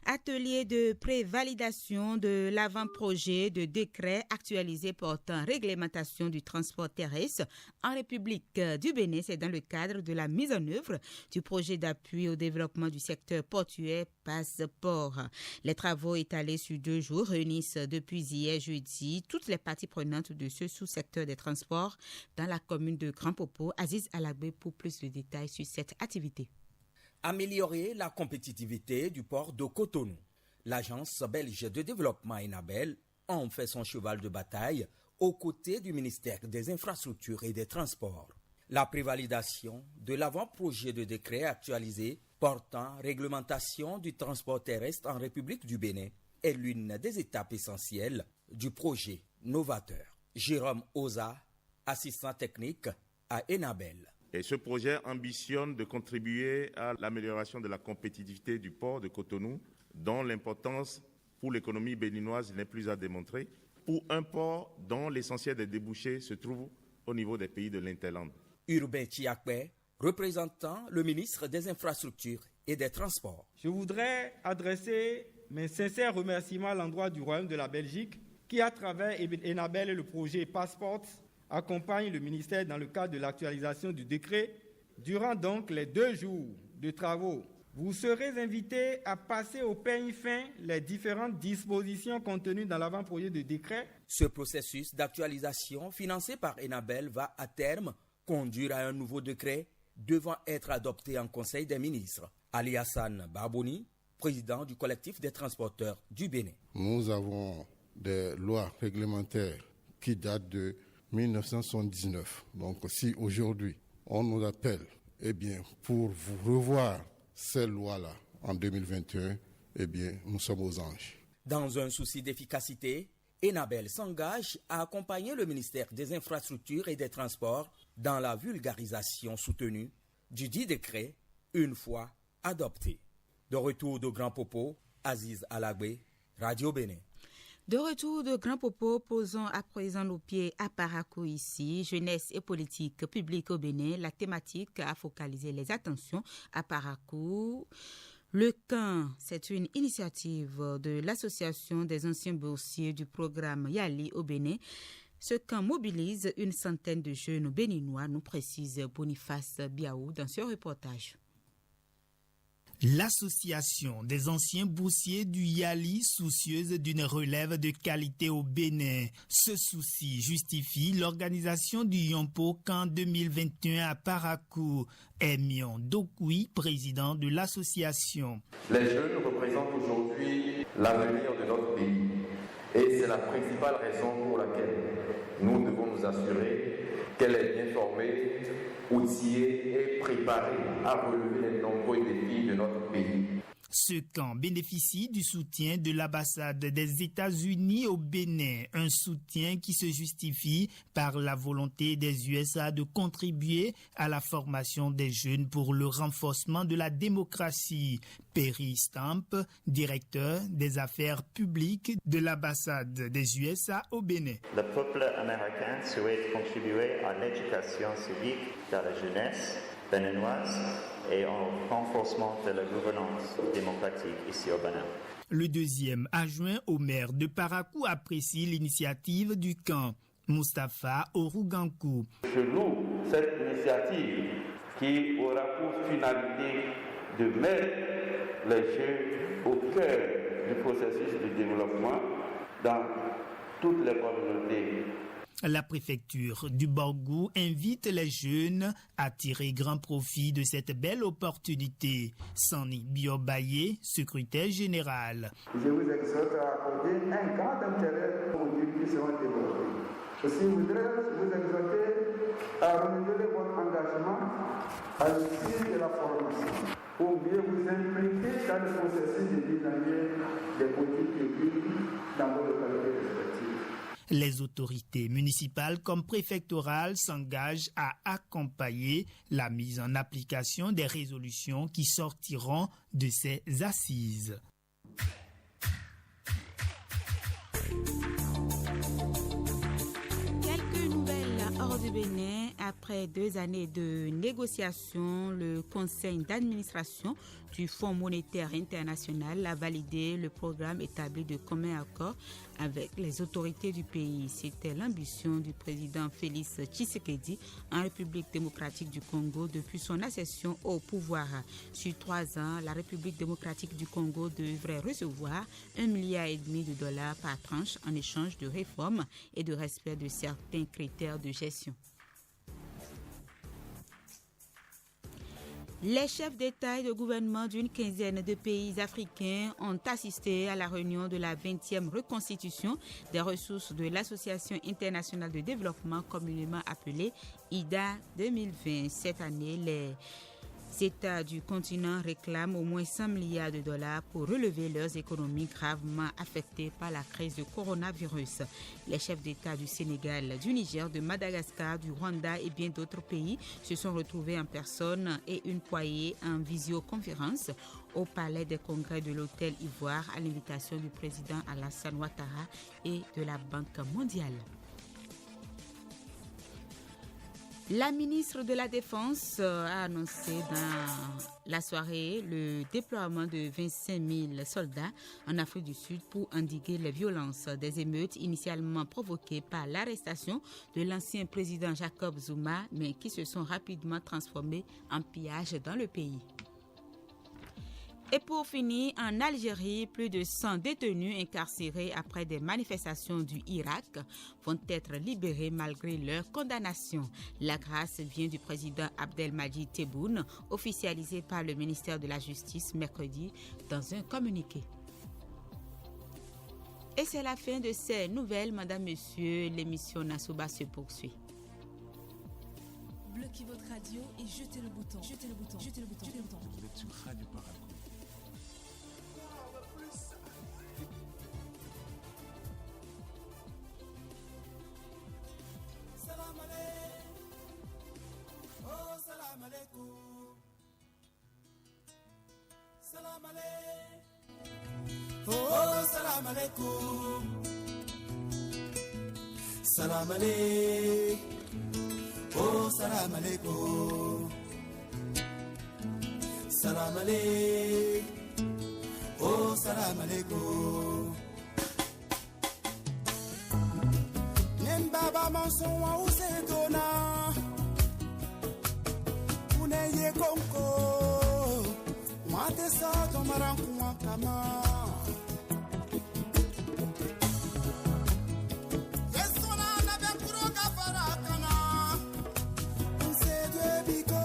Atelier de prévalidation de l'avant-projet de décret actualisé portant réglementation du transport terrestre en République du Bénin. C'est dans le cadre de la mise en œuvre du projet d'appui au développement développement du secteur portuaire Passeport. Les travaux étalés sur 2 jours réunissent depuis hier jeudi toutes les parties prenantes de ce sous-secteur des transports dans la commune de Grand Popo. Aziz Alagbe pour plus de détails sur cette activité. Améliorer la compétitivité du port de Cotonou. L'agence belge de développement Enabel en fait son cheval de bataille aux côtés du ministère des Infrastructures et des Transports. La prévalidation de l'avant-projet de décret actualisé portant réglementation du transport terrestre en République du Bénin est l'une des étapes essentielles du projet novateur. Jérôme Oza, assistant technique à Enabel. Et ce projet ambitionne de contribuer à l'amélioration de la compétitivité du port de Cotonou, dont l'importance pour l'économie béninoise n'est plus à démontrer, pour un port dont l'essentiel des débouchés se trouve au niveau des pays de l'Interland. Urbain Chiakwe, représentant le ministre des Infrastructures et des Transports. Je voudrais adresser mes sincères remerciements à l'endroit du Royaume de la Belgique qui, à travers Enabel et le projet Passport, accompagne le ministère dans le cadre de l'actualisation du décret. Durant donc les 2 jours de travaux, vous serez invités à passer au peigne fin les différentes dispositions contenues dans l'avant-projet de décret. Ce processus d'actualisation financé par Enabel va à terme conduire à un nouveau décret devant être adopté en Conseil des ministres. Ali Hassan Babouni, président du collectif des transporteurs du Bénin. Nous avons des lois réglementaires qui datent de 1979. Donc si aujourd'hui on nous appelle pour vous revoir ces lois-là en 2021, nous sommes aux anges. Dans un souci d'efficacité, Enabel s'engage à accompagner le ministère des Infrastructures et des Transports dans la vulgarisation soutenue du dit décret une fois adopté. De retour de Grand Popo, Aziz Alagbe, Radio Bénin. De retour de Grand Popo, posons à présent nos pieds à Parakou ici. Jeunesse et politique publique au Bénin. La thématique a focalisé les attentions à Parakou. Le camp, c'est une initiative de l'Association des anciens boursiers du programme Yali au Bénin. Ce camp mobilise une centaine de jeunes béninois, nous précise Boniface Biaou dans ce reportage. L'Association des anciens boursiers du Yali, soucieuse d'une relève de qualité au Bénin. Ce souci justifie l'organisation du Yompo Camp 2021 à Parakou. Emion Dokoui, président de l'association. Les jeunes représentent aujourd'hui l'avenir de notre pays. Et c'est la principale raison pour laquelle nous devons nous assurer qu'elle est bien formée, outillée et préparée à relever les nombreux défis de notre pays. Ce camp bénéficie du soutien de l'ambassade des États-Unis au Bénin, un soutien qui se justifie par la volonté des USA de contribuer à la formation des jeunes pour le renforcement de la démocratie. Perry Stamp, directeur des affaires publiques de l'ambassade des USA au Bénin. Le peuple américain souhaite contribuer à l'éducation civique de la jeunesse béninoise et au renforcement de la gouvernance démocratique ici au Bénin. Le deuxième adjoint au maire de Parakou apprécie l'initiative du camp, Mustapha Orougankou. Je loue cette initiative qui aura pour finalité de mettre les jeunes au cœur du processus de développement dans toutes les communautés. La préfecture du Borgou invite les jeunes à tirer grand profit de cette belle opportunité. Sani Biobaye, secrétaire général. Je vous exhorte à accorder un grand intérêt aux villes qui seront développées. Aussi, je voudrais vous exhorter à renouveler votre engagement à l'issue de la formation, pour bien vous impliquer dans le processus de mise en œuvre des politiques publiques dans vos localités respectives. Les autorités municipales comme préfectorales s'engagent à accompagner la mise en application des résolutions qui sortiront de ces assises. du Bénin, après 2 années de négociations, le conseil d'administration du Fonds monétaire international a validé le programme établi de commun accord avec les autorités du pays. C'était l'ambition du président Félix Tshisekedi en République démocratique du Congo depuis son accession au pouvoir. Sur 3 ans, la République démocratique du Congo devrait recevoir $1,5 milliard par tranche en échange de réformes et de respect de certains critères de gestion. Les chefs d'État et de gouvernement d'une quinzaine de pays africains ont assisté à la réunion de la 20e reconstitution des ressources de l'Association internationale de développement communément appelée IDA 2020. Cette année, les États du continent réclament au moins $100 milliards pour relever leurs économies gravement affectées par la crise du coronavirus. Les chefs d'État du Sénégal, du Niger, de Madagascar, du Rwanda et bien d'autres pays se sont retrouvés en personne et une poignée en visioconférence au Palais des Congrès de l'Hôtel Ivoire à l'invitation du président Alassane Ouattara et de la Banque mondiale. La ministre de la Défense a annoncé dans la soirée le déploiement de 25 000 soldats en Afrique du Sud pour endiguer les violences des émeutes initialement provoquées par l'arrestation de l'ancien président Jacob Zuma, mais qui se sont rapidement transformées en pillage dans le pays. Et pour finir, en Algérie, plus de 100 détenus incarcérés après des manifestations du Irak vont être libérés malgré leur condamnation. La grâce vient du président Abdelmadjid Tebboune, officialisé par le ministère de la Justice mercredi dans un communiqué. Et c'est la fin de ces nouvelles, madame, monsieur. L'émission Nassouba se poursuit. Bloquez votre radio et jetez le bouton. Jetez le bouton. Jetez le bouton. Jetez le bouton. Vous êtes sur Radio Paracou. Salam alaikum. Oh, salam alaikum. Salam alaikum. Oh, salam alaikum. Salam alaikum. Oh, salam alaikum. Salam alaikum. Oh, salam alaikum. Baba manson wa usedona Uneye konko Mate sa tomaranku wakama Yesona na bekuro kafarakana Unsedwe biko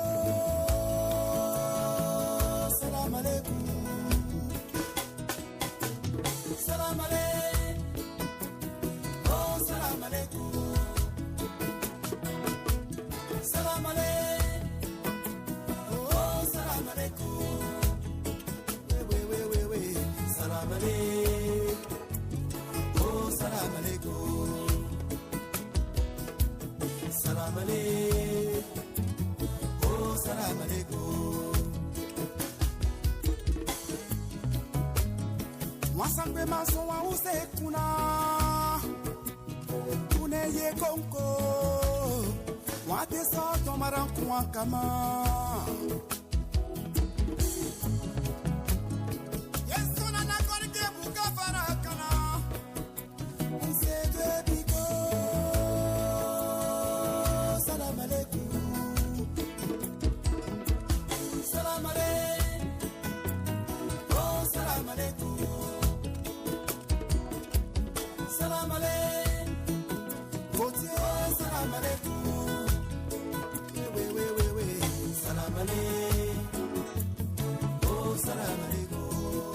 Salam alaikum Salam alaikum Oh salam alaikum Salam alaikum. Oh, salam alaikum. Oui. Salam alaikum. Oh, salam alaikum. Salam alaikum. Oh, salam alaikum. Mwasangwe maso wa usekuna. Tuneye konko. Wate sa tomaran kuwa kama Yesuna na korke buka farakana Unsede biko Salam alaikum Salam alaikum Oh salam alaikum Salam alaikum Votier salam alaikum Salam alaikum. Oh, salam alaikum.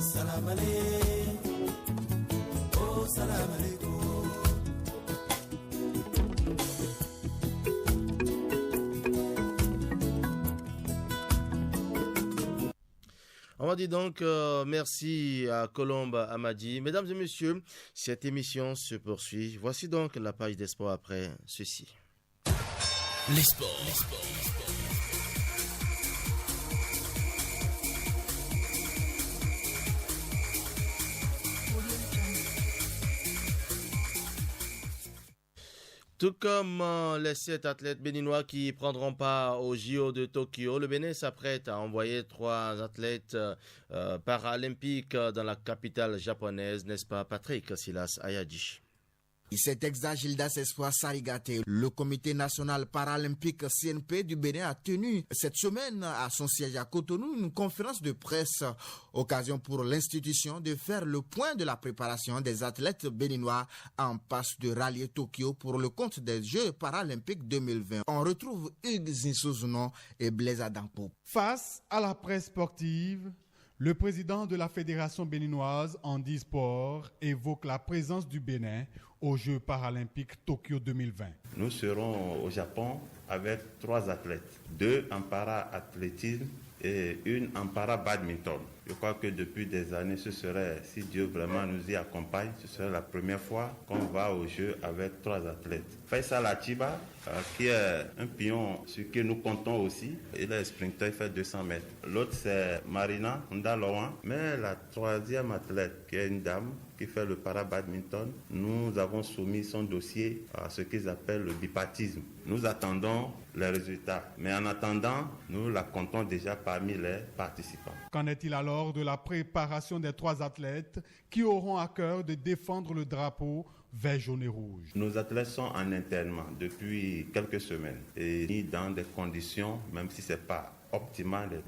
Salam alaikum. Oh, salam alaikum. On va dire donc merci à Colombe Amadi. Mesdames et messieurs, cette émission se poursuit. Voici donc la page des sports après ceci. Les sports. Tout comme les 7 athlètes béninois qui prendront part au JO de Tokyo, le Bénin s'apprête à envoyer 3 athlètes paralympiques dans la capitale japonaise, n'est-ce pas Patrick Silas Ayadi? C'est exact, Gildas Espoir Sarigate. Le comité national paralympique CNP du Bénin a tenu cette semaine à son siège à Cotonou une conférence de presse, occasion pour l'institution de faire le point de la préparation des athlètes béninois en passe de rallier Tokyo pour le compte des Jeux paralympiques 2020. On retrouve Hugues Zinsouzunon et Blaise Adampo. Face à la presse sportive, le président de la Fédération béninoise handisport évoque la présence du Bénin aux Jeux paralympiques Tokyo 2020. Nous serons au Japon avec 3 athlètes, 2 en para-athlétisme et 1 en para-badminton. Je crois que depuis des années, ce serait, si Dieu vraiment nous y accompagne, ce serait la première fois qu'on va aux Jeux avec 3 athlètes. Faisal Achiba, qui est un pion sur qui nous comptons aussi, il est sprinter, il fait 200 mètres. L'autre c'est Marina Ndaloan, mais la 3e athlète, qui est une dame, qui fait le para-badminton, nous avons soumis son dossier à ce qu'ils appellent le bipatisme. Nous attendons les résultats, mais en attendant, nous la comptons déjà parmi les participants. Qu'en est-il alors de la préparation des 3 athlètes qui auront à cœur de défendre le drapeau vert, jaune et rouge? Nos athlètes sont en internement depuis quelques semaines et mis dans des conditions, même si ce n'est pas optimal, des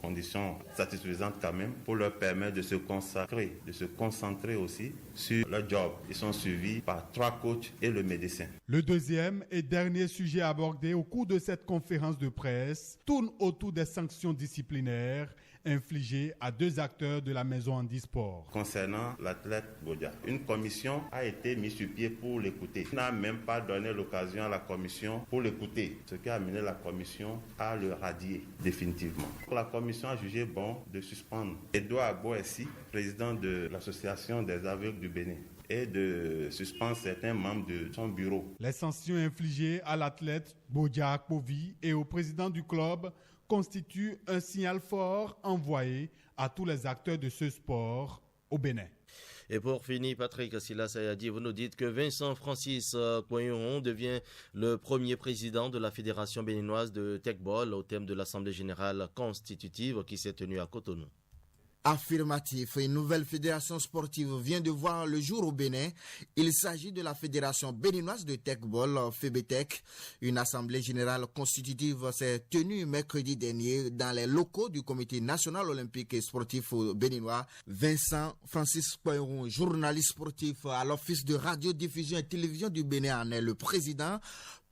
conditions satisfaisantes quand même, pour leur permettre de se consacrer, de se concentrer aussi sur leur job. Ils sont suivis par 3 coachs et le médecin. Le deuxième et dernier sujet abordé au cours de cette conférence de presse tourne autour des sanctions disciplinaires infligées à 2 acteurs de la maison handisport. Concernant l'athlète Bodia, une commission a été mise sur pied pour l'écouter. On n'a même pas donné l'occasion à la commission pour l'écouter, ce qui a amené la commission à le radier définitivement. La commission a jugé bon de suspendre Edouard Boessi, président de l'association des aveugles du Bénin, et de suspendre certains membres de son bureau. Les sanctions infligées à l'athlète Bodia Akpovi et au président du club constitue un signal fort envoyé à tous les acteurs de ce sport au Bénin. Et pour finir, Patrick Silas Ayadi, vous nous dites que Vincent Francis Poinron devient le premier président de la Fédération béninoise de Tekball au thème de l'Assemblée générale constitutive qui s'est tenue à Cotonou. Affirmatif, une nouvelle fédération sportive vient de voir le jour au Bénin. Il s'agit de la Fédération béninoise de Tekball, FEBETEC. Une assemblée générale constitutive s'est tenue mercredi dernier dans les locaux du Comité national olympique et sportif béninois. Vincent Francis Poinron, journaliste sportif à l'Office de radiodiffusion et télévision du Bénin, en est le président.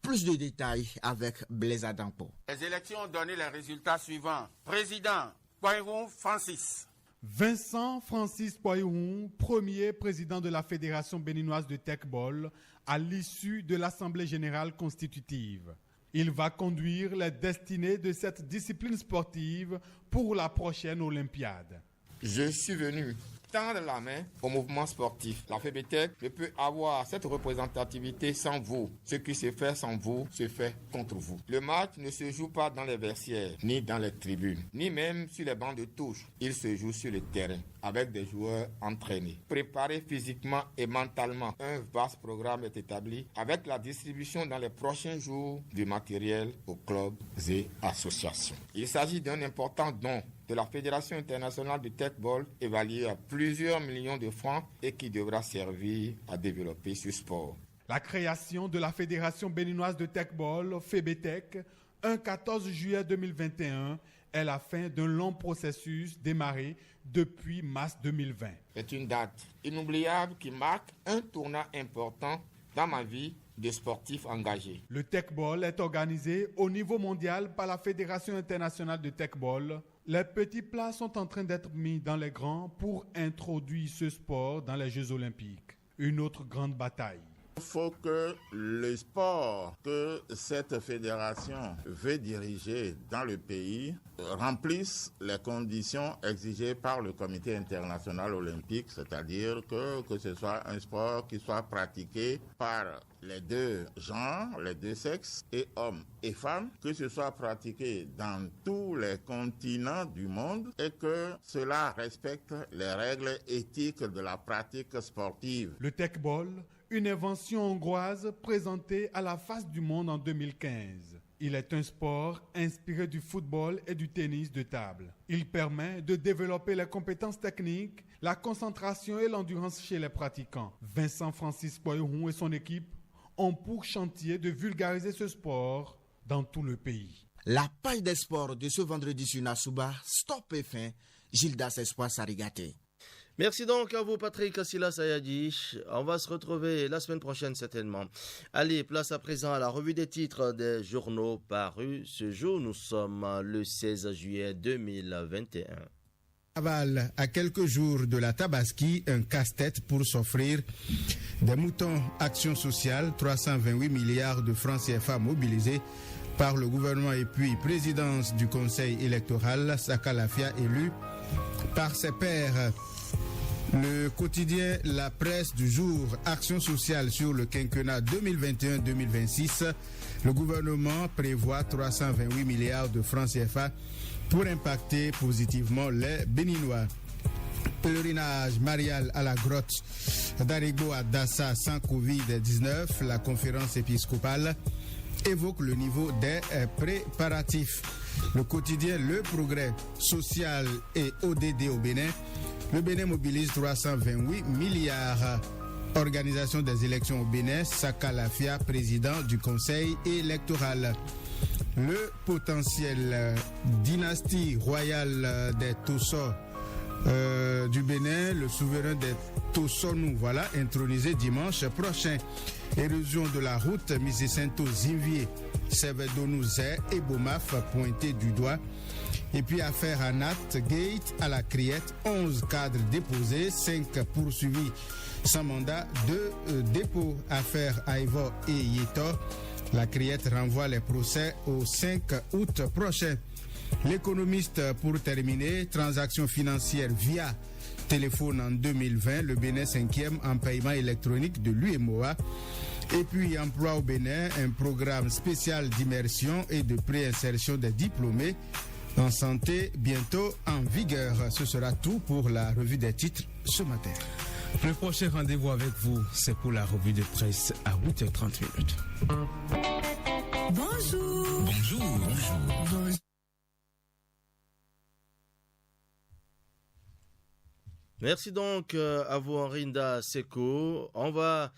Plus de détails avec Blaise Adampo. Les élections ont donné les résultats suivants. Président Poinron Francis. Vincent Francis Poinron, premier président de la Fédération béninoise de Tekball à l'issue de l'Assemblée générale constitutive. Il va conduire les destinées de cette discipline sportive pour la prochaine Olympiade. Je suis venu tendre la main au mouvement sportif. La FEBETEC ne peut avoir cette représentativité sans vous. Ce qui se fait sans vous se fait contre vous. Le match ne se joue pas dans les vestiaires, ni dans les tribunes, ni même sur les bancs de touche. Il se joue sur le terrain, avec des joueurs entraînés. Préparés physiquement et mentalement, un vaste programme est établi avec la distribution dans les prochains jours du matériel aux clubs et associations. Il s'agit d'un important don de la Fédération internationale de Tekball, évalué à plusieurs millions de francs et qui devra servir à développer ce sport. La création de la Fédération béninoise de Tekball, FEBETEC, un 14 juillet 2021, est la fin d'un long processus démarré depuis mars 2020. C'est une date inoubliable qui marque un tournant important dans ma vie de sportif engagé. Le Tekball est organisé au niveau mondial par la Fédération internationale de Tekball. Les petits plats sont en train d'être mis dans les grands pour introduire ce sport dans les Jeux olympiques. Une autre grande bataille. Il faut que le sport que cette fédération veut diriger dans le pays remplisse les conditions exigées par le Comité international olympique, c'est-à-dire que ce soit un sport qui soit pratiqué par les 2 genres, les 2 sexes, et hommes et femmes, que ce soit pratiqué dans tous les continents du monde et que cela respecte les règles éthiques de la pratique sportive. Le Tekball, une invention hongroise présentée à la face du monde en 2015. Il est un sport inspiré du football et du tennis de table. Il permet de développer les compétences techniques, la concentration et l'endurance chez les pratiquants. Vincent Francis Poiron et son équipe ont pour chantier de vulgariser ce sport dans tout le pays. La page des sports de ce vendredi sur Nasuba, stop et fin. Gildas Espoir Sarigaté. Merci donc à vous Patrick Silas Ayadi. On va se retrouver la semaine prochaine certainement. Allez, place à présent à la revue des titres des journaux parus ce jour. Nous sommes le 16 juillet 2021. Aval, à quelques jours de la Tabaski, un casse-tête pour s'offrir des moutons. Action sociale, 328 milliards de francs CFA mobilisés par le gouvernement et puis présidence du conseil électoral, Saka Lafia élu par ses pairs. Le quotidien La Presse du jour, action sociale sur le quinquennat 2021-2026. Le gouvernement prévoit 328 milliards de francs CFA pour impacter positivement les Béninois. Pèlerinage marial à la grotte d'Arigo à Dassa sans Covid-19. La conférence épiscopale évoque le niveau des préparatifs. Le quotidien Le Progrès social et ODD au Bénin. Le Bénin mobilise 328 milliards. Organisation des élections au Bénin, Saka Lafia, président du conseil électoral. Le potentiel dynastie royale des Tosso du Bénin, le souverain des Tossonou, voilà, intronisé dimanche prochain. Érosion de la route, Misesento Zinvier, Sevedonou Zé et Bomaf pointés du doigt. Et puis affaire à Nat Gate à la Criette, 11 cadres déposés, 5 poursuivis sans mandat de dépôt. Affaire Aïvo et Yeto, la Criette renvoie les procès au 5 août prochain. L'économiste pour terminer, transactions financières via téléphone en 2020, le Bénin 5e en paiement électronique de l'UEMOA. Et puis emploi au Bénin, un programme spécial d'immersion et de préinsertion des diplômés en santé bientôt en vigueur. Ce sera tout pour la revue des titres ce matin. Le prochain rendez-vous avec vous, c'est pour la revue de presse à 8h30. Bonjour. Bonjour. Bonjour. Merci donc à vous Henrinda Seko. On va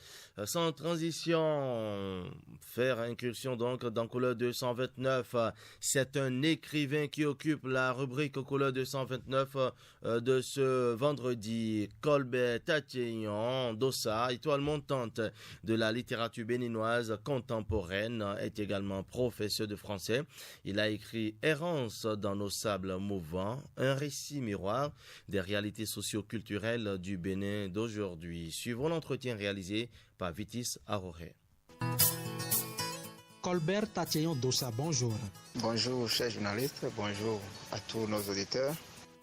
sans transition faire incursion donc dans couleur 229. C'est un écrivain qui occupe la rubrique couleur 229 de ce vendredi. Colbert Tatcheyon Dossa, étoile montante de la littérature béninoise contemporaine, est également professeur de français. Il a écrit Errance dans nos sables mouvants, un récit miroir des réalités socio-culturelles du Bénin d'aujourd'hui. Suivons l'entretien réalisé par Vitis Aroré. Colbert Tatcheyon Dossa, bonjour. Bonjour, chers journalistes, bonjour à tous nos auditeurs.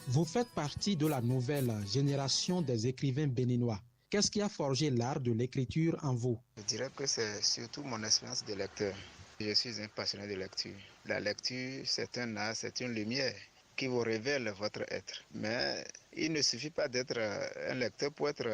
Vous faites partie de la nouvelle génération des écrivains béninois. Qu'est-ce qui a forgé l'art de l'écriture en vous? Je dirais que c'est surtout mon expérience de lecteur. Je suis un passionné de lecture. La lecture, c'est un art, c'est une lumière qui vous révèle votre être. Mais il ne suffit pas d'être un lecteur pour être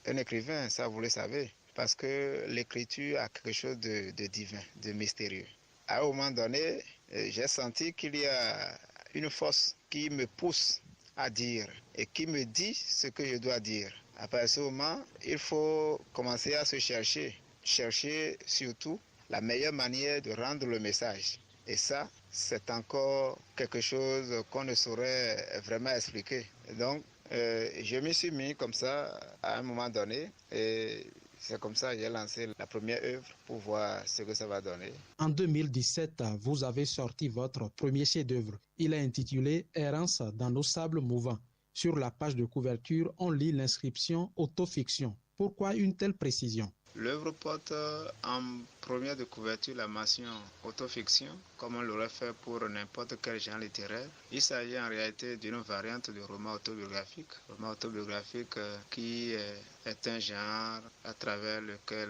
un écrivain, ça vous le savez. Parce que l'écriture a quelque chose de divin, de mystérieux. À un moment donné, j'ai senti qu'il y a une force qui me pousse à dire et qui me dit ce que je dois dire. À partir de ce moment, il faut commencer à se chercher. Chercher surtout la meilleure manière de rendre le message. Et ça, c'est encore quelque chose qu'on ne saurait vraiment expliquer. Donc, je me suis mis comme ça à un moment donné et c'est comme ça que j'ai lancé la première œuvre pour voir ce que ça va donner. En 2017, vous avez sorti votre premier chef-d'œuvre. Il est intitulé Errance dans nos sables mouvants. Sur la page de couverture, on lit l'inscription autofiction. Pourquoi une telle précision? L'œuvre porte en première de couverture la mention autofiction, comme on l'aurait fait pour n'importe quel genre littéraire. Il s'agit en réalité d'une variante de roman autobiographique. Roman autobiographique qui est un genre à travers lequel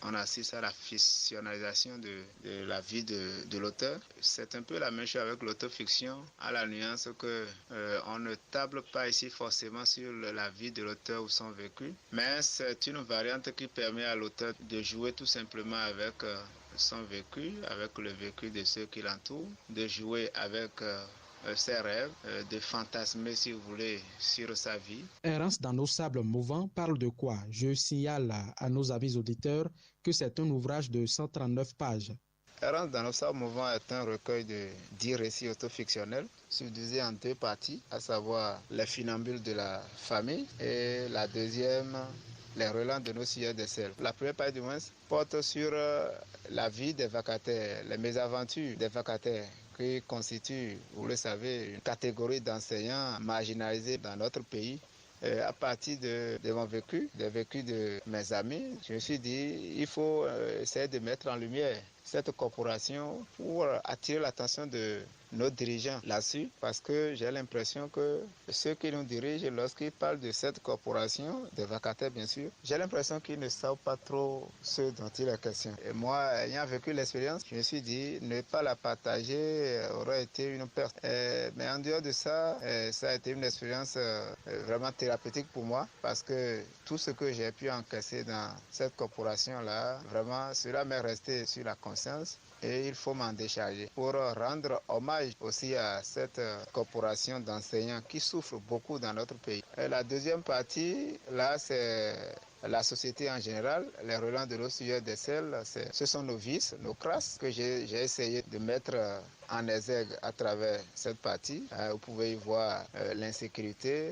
on assiste à la fictionnalisation de la vie de l'auteur. C'est un peu la même chose avec l'autofiction, à la nuance que on ne table pas ici forcément sur la vie de l'auteur ou son vécu, mais c'est une variante qui permet à l'auteur de jouer tout simplement avec son vécu, avec le vécu de ceux qui l'entourent, de jouer avec ses rêves, de fantasmer, si vous voulez, sur sa vie. Errance dans nos sables mouvants parle de quoi? Je signale à nos amis auditeurs que c'est un ouvrage de 139 pages. Errance dans nos sables mouvants est un recueil de 10 récits autofictionnels, subdivisés en 2 parties, à savoir les funambules de la famille et la deuxième, les relents de nos sillons de sel. La première partie du moins porte sur la vie des vacataires, les mésaventures des vacataires, qui constitue, vous le savez, une catégorie d'enseignants marginalisés dans notre pays. À partir de mon vécu, des vécus de mes amis, je me suis dit, il faut essayer de mettre en lumière cette corporation pour attirer l'attention de nos dirigeants là-dessus, parce que j'ai l'impression que ceux qui nous dirigent, lorsqu'ils parlent de cette corporation, des vacataires bien sûr, j'ai l'impression qu'ils ne savent pas trop ce dont il est question. Et moi, ayant vécu l'expérience, je me suis dit, ne pas la partager aurait été une perte. Mais en dehors de ça, ça a été une expérience vraiment thérapeutique pour moi, parce que tout ce que j'ai pu encaisser dans cette corporation-là, vraiment, cela m'est resté sur la conscience. Et il faut m'en décharger pour rendre hommage aussi à cette corporation d'enseignants qui souffre beaucoup dans notre pays. Et la deuxième partie, là, c'est la société en général, les relents de nos sujets des selles, ce sont nos vices, nos crasses que j'ai essayé de mettre en exergue à travers cette partie. Vous pouvez y voir l'insécurité,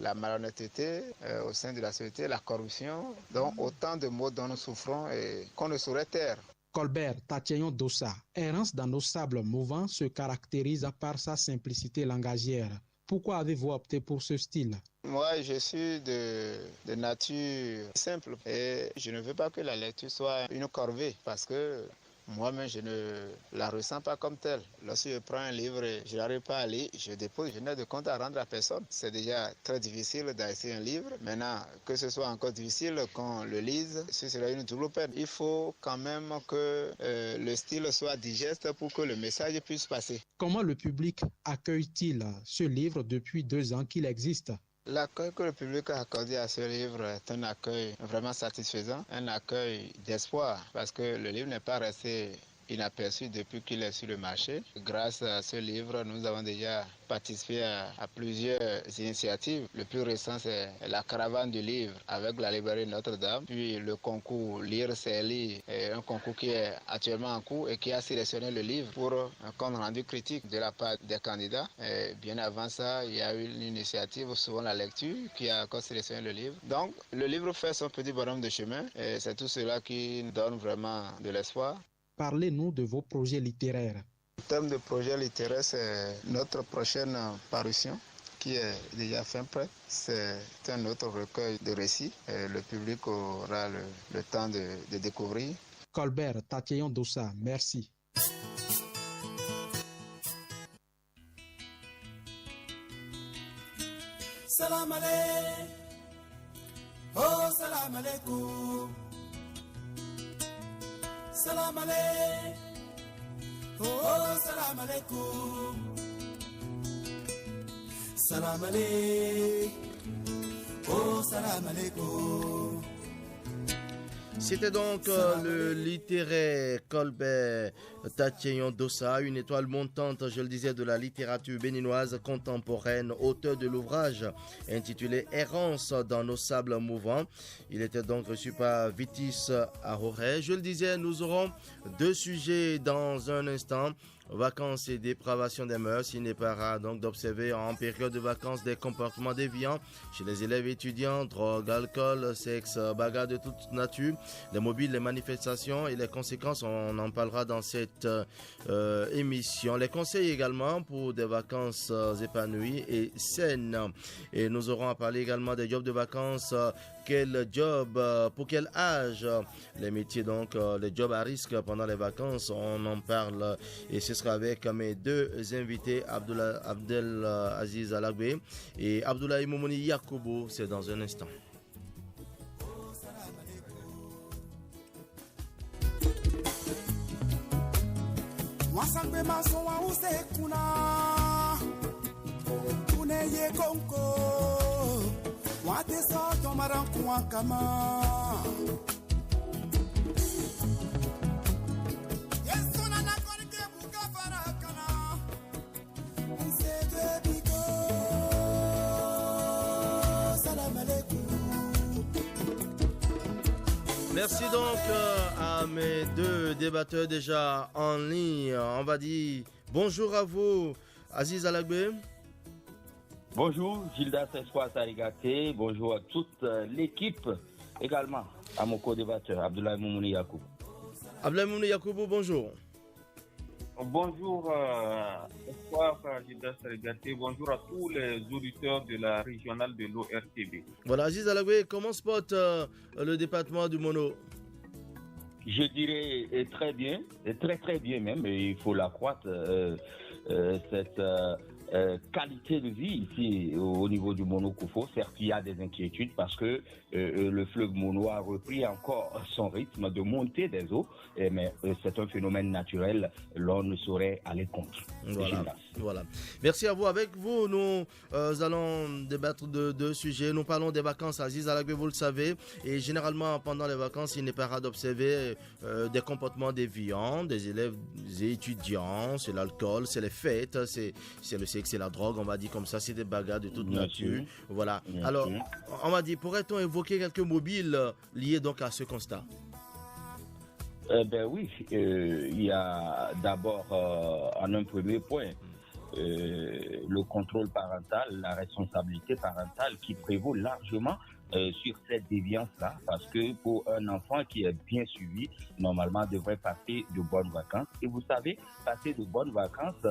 la malhonnêteté au sein de la société, la corruption, donc autant de maux dont nous souffrons et qu'on ne saurait taire. Colbert Tatcheyon Dossa, Errance dans nos sables mouvants, se caractérise par sa simplicité langagière. Pourquoi avez-vous opté pour ce style? Moi, je suis de nature simple et je ne veux pas que la lecture soit une corvée parce que moi-même, je ne la ressens pas comme telle. Lorsque je prends un livre et je n'arrive pas à lire, je dépose, je n'ai de compte à rendre à personne. C'est déjà très difficile d'acheter un livre. Maintenant, que ce soit encore difficile qu'on le lise, ce serait une double peine. Il faut quand même que le style soit digeste pour que le message puisse passer. Comment le public accueille-t-il ce livre depuis 2 ans qu'il existe? L'accueil que le public a accordé à ce livre est un accueil vraiment satisfaisant, un accueil d'espoir, parce que le livre n'est pas resté inaperçu depuis qu'il est sur le marché. Grâce à ce livre, nous avons déjà participé à plusieurs initiatives. Le plus récent, c'est la caravane du livre avec la librairie Notre-Dame. Puis le concours Lire, c'est lire, un concours qui est actuellement en cours et qui a sélectionné le livre pour un compte rendu critique de la part des candidats. Et bien avant ça, il y a eu une initiative souvent la lecture qui a encore sélectionné le livre. Donc, le livre fait son petit bonhomme de chemin et c'est tout cela qui nous donne vraiment de l'espoir. Parlez-nous de vos projets littéraires. En termes de projet littéraire, c'est notre prochaine parution qui est déjà fin prête. C'est un autre recueil de récits. Et le public aura le temps de découvrir. Colbert Tatcheyon Dossa, merci. Salam alaikum. Oh, salam alaikum. Salam alaikum. Oh, salam alaikum. Salam alaikum. Oh, salam alaikum. C'était donc le littéraire Colbert Tatcheyon Dossa, une étoile montante, je le disais, de la littérature béninoise contemporaine, auteur de l'ouvrage intitulé Errance dans nos sables mouvants. Il était donc reçu par Vitis Ahoré. Je le disais, nous aurons 2 sujets dans un instant. Vacances et dépravation des mœurs. Il n'est pas rare donc d'observer en période de vacances des comportements déviants chez les élèves étudiants, drogue, alcool, sexe, bagarre de toute nature, les mobiles, les manifestations et les conséquences. On en parlera dans cette émission. Les conseils également pour des vacances épanouies et saines. Et nous aurons à parler également des jobs de vacances. Quel job, pour quel âge, les métiers donc, les jobs à risque pendant les vacances, on en parle et ce sera avec mes 2 invités, Abdel Aziz Alagbe et Abdoulaye Moumouni Yakubu, c'est dans un instant. Wasangwe maso wa usekuna Tuneye konko Wate soto maranku wakama Yesuna na korike buka farakana Nsede biko Salam alaikum. Merci donc à mes deux débatteurs déjà en ligne. On va dire bonjour à vous, Aziz Alagbe. Bonjour, Gildas Espoir Sarigate. Bonjour à toute l'équipe. Également à mon co-débatteur, Abdoulaye Moumouni Yacoub. Abdoulaye Moumouni Yacoub, bonjour. Bonjour, Espoir Gildas Sarigate. Bonjour à tous les auditeurs de la régionale de l'ORTB. Voilà, Aziz Alagbe, comment se porte le département du Mono? Je dirais très bien, très très bien même, et il faut l'accroître, cette qualité de vie ici au niveau du Mono-Koufo. Certes, il y a des inquiétudes parce que le fleuve Mono a repris encore son rythme de montée des eaux, mais c'est un phénomène naturel, l'on ne saurait aller contre. Voilà. Merci à vous. Avec vous, nous allons débattre de deux sujets. Nous parlons des vacances, Aziz Alagbe, vous le savez, et généralement pendant les vacances, il n'est pas rare d'observer des comportements déviants des élèves, des étudiants. C'est l'alcool, c'est les fêtes, c'est le sexe, c'est la drogue, on va dire comme ça, c'est des bagarres de toute nature. Voilà. Alors, on m'a dit, pourrait-on évoquer quelques mobiles liés donc à ce constat? Ben oui, il y a d'abord en un premier point le contrôle parental, la responsabilité parentale qui prévaut largement sur cette déviance-là, parce que pour un enfant qui est bien suivi, normalement devrait passer de bonnes vacances. Et vous savez, passer de bonnes vacances